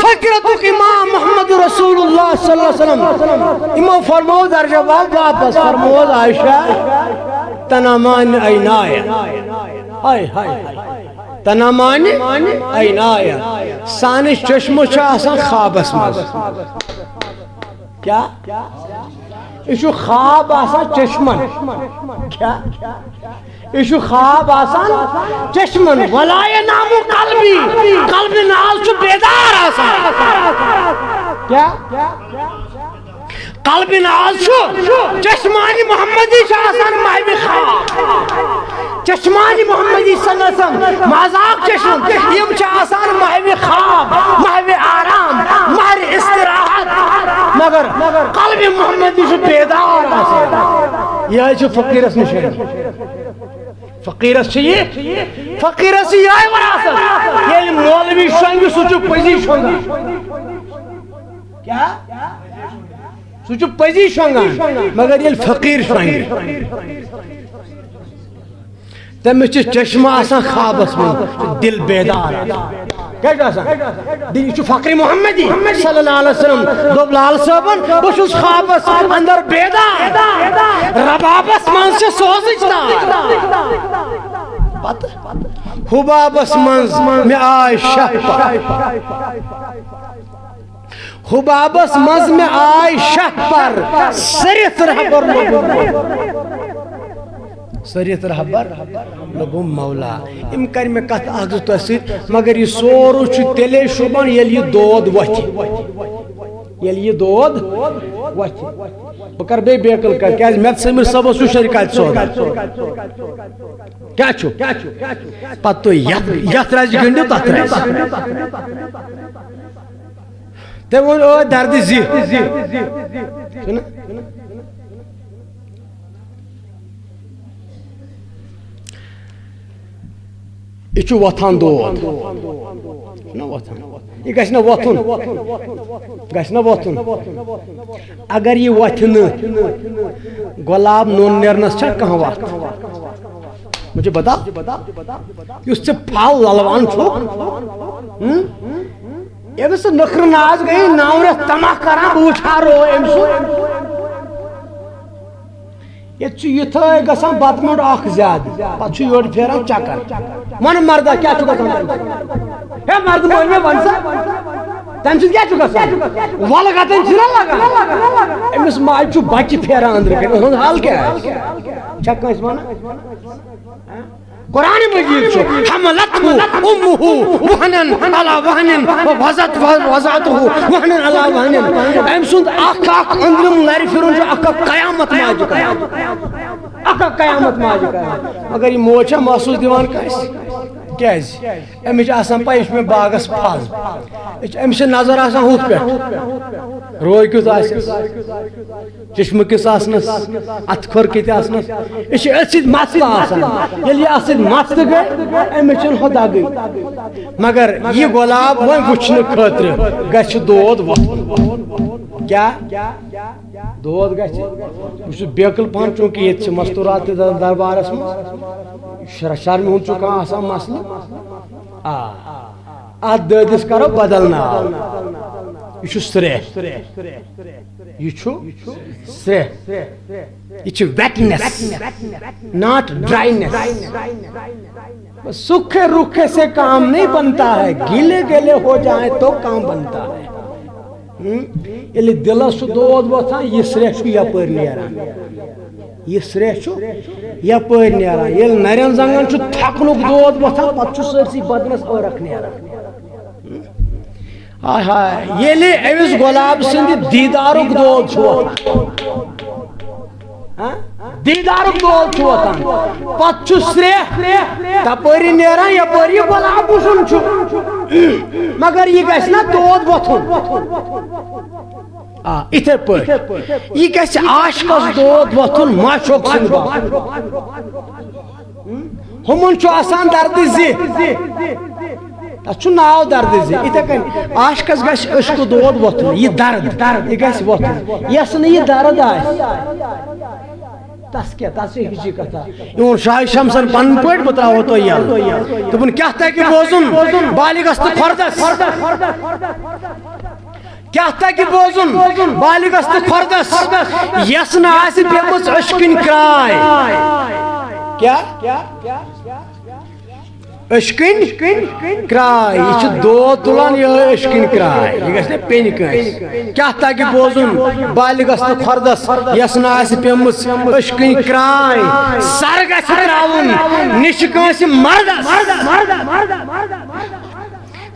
فقیرتک امام محمد رسول اللہ صلی اللہ علیہ وسلم امام فرمو در جواب واپس فرمو عائشہ تنامان اینائے ہائے ہائے تنامان اینائے سانس چشمو چھا آسان خوابس مز کیا ایشو خواب آسان چشمن کیا ایشو خواب آسان چشمن ولا ینامو قلبی قلب ناز چھو بیدار آسان کیا قلب ناز چھو چشمانی محمدی چھا آسان محبی خواب چشمانی محمدی صلی اللہ علیہ وسلم مذاق چشم یم چھا آسان محبی خواب محبی آرام محبی استراحت مگر قلب محمدی چھو بیدار آسان یہ چھو فقیرس نشان فقیرس چاہیے فقیرس یہ وراثت یہ مولوی شنگ سوچو پزی شنگ کیا سوچو پزی شنگ مگر یہ فقیر شنگ تمس چشمہ آسان خوابس من دل بیدار کیا دل فقر محمدی صلی اللہ علیہ وسلم دوب لال صاحبن بس خوابس اندر بیدار ربابس من سے سوزجتا حبابس من میں آئے شہ حبابس من میں آئے شہ پر سریت رہبر سریت رہبر لگو مولا ام کر میں کت آگز تسید مگر یہ سورو چھ تیلے شبان یل یہ دود وچھ یل یہ دود وچھ بکر بے بیکل کر کیا میت سمیر سب سو شرکات سور کیا چھو پت تو یت راج گنڈو تات راج تے وہ درد زی سنا یہ چھو وطن دود یہ گھنا وطن اگر یہ وطن گلاب نون نیرنس چھا کہاں وقت مجھے بتا اس سے پھال للوان چھو یہ سے نخر ناز گئی ناور تمہ کران بوچھا رو امسو یہ تھے گسان بات منڈ آخ زیادہ پتہ یور پھیران چکر من مردہ کیا چھو گسان ہے مرد مولنے ونسا تم سے کیا چھو گسان والا گاتن چھنا لگا امس ماج چھو بچی پھیران اندر کر حال کیا ہے چکا اس مانا قرآن مجید چھو حملتہو امہو وحنن علا وحنن وضعتہو وحنن علا وحنن ام سند اکھ اندرم لاری پھرون چھو اکھ قیامت ماج کر اکھ قیامت ماج کر مگر یہ موچا محسوس دیوان کیس کیز امچ آسان پا اس میں باغس پھل امچ نظر آسان ہوت پہ روی کیت آسنس چشم کس آسنس اتخور کت آسنس یہ اچھت مست آسان یلی اچھت مست گئی امچ خدا گئی مگر یہ گلاب وہ وچھن خاطر گچھ دود وتھن کیا دود گچھ یہ بیکل پان چونکہ یہ مستورات دربارس من شرم ہوں چکا آسان مسئلہ ات ددس کرو بدل ناو یہ سرے یہ سرے یہ ویٹنس ناٹ ڈرائینس سکھے رکھے سے کام نہیں بنتا ہے گیلے گیلے ہو جائیں تو کام بنتا ہے یلی دلس دود وتھان یہ سرے یپر نیران یہ سرے یپر نیران یل نرین زنگن تھکنک دود وتھان پتہ سرسی بدنس عرق نیران ہائے ہائے یلی امس گلاب سند دیدارک دود دیدارک دود وتھان پتہ سرے تپری نیران یپر یہ گلاب وچھن مگر یہ گژھِ نا دود وتھن اتھے پہ یہ گژھِ عاشقس دود وتھن معشوق سند ہمن چھُ آسان درد زِ تتھ چھُ ناو درد زِ اتھے کٔنۍ عاشقس گژھِ عشق دود وتھن یہ درد یہ گژھِ وتھن یس نہٕ یہ درد آسہِ تس کیا تس ہچی کتھا یون شاہ شمسن پن پٹ بتراو تو یل دپن کیا تہ کہ بوزن بالغس تہ کھردس کیا تہ کہ بوزن بالغس تہ کھردس یس نہ آسہِ پیمٕژ عشقٕنۍ کرٛاے کیا عشقٕنۍ کرٛاے یہ چھ دود تُلان یہ عشقٕنۍ کرٛاے یہ گژھِ نہ پینہِ کٲنٛسہِ کیا تہ کہ بوزن بالغس تہ کھردس یس نہ آسہِ پیمٕژ عشقٕنۍ کرٛاے سر گژھِ تراوُن نِشہِ کٲنٛسہِ مردس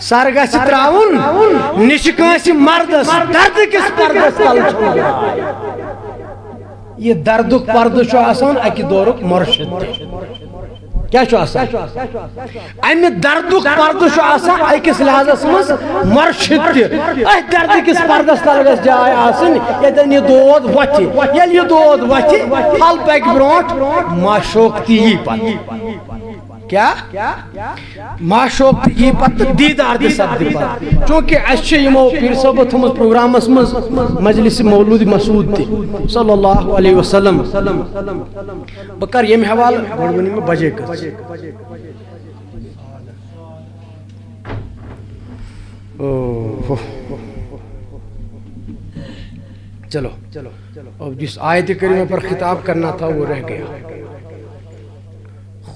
سر گژھِ تراوُن نِشہِ کٲنٛسہِ مردس درد کس پردس تل چھُ یہ دردُک پردٕ چھُ آسان اکہِ دورُک مرشد کیا چھُ آسان امہِ دردُک پردٕ چھُ آسان أکِس لحاظس منٛز مرشد تہِ أتھۍ درد کِس پردس تل گژھِ جاے آسٕنۍ ییٚتٮ۪ن یہِ دود وتھِ ییٚلہِ یہِ دود وتھِ پھل پکہِ برونٛٹھ معشوق تہِ یی پتہٕ کیا معشوق تہِ یی پتہٕ دیدار تہِ سپدِ پتہٕ چونکہ اسہِ چھِ یِمو پیٖر صٲبو تھوٚمُت پروگرامس منٛز مجلس مولود مسعود تہِ صلی اللہ علیہ وسلم بہٕ کرٕ ییٚمہِ حوالہٕ گۄڈٕ ؤنِو مےٚ بجے کٔژ چلو اب جس آیت کریمہ پر خطاب کرنا تھا وہ رہ گیا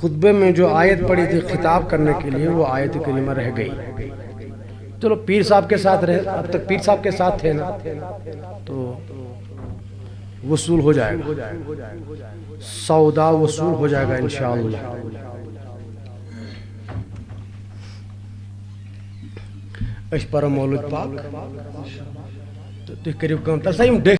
خطبے میں جو آیت پڑھی تھی خطاب کرنے کے لیے وہ آیت کریمہ رہ گئی چلو پیر صاحب کے ساتھ رہے اب تک پیر صاحب کے ساتھ تھے نا تو وصول ہو جائے گا سودا وصول ہو جائے گا انشاءاللہ اش پر مولود پاک تو تُہۍ کٔرِو کٲم تَلسا یِم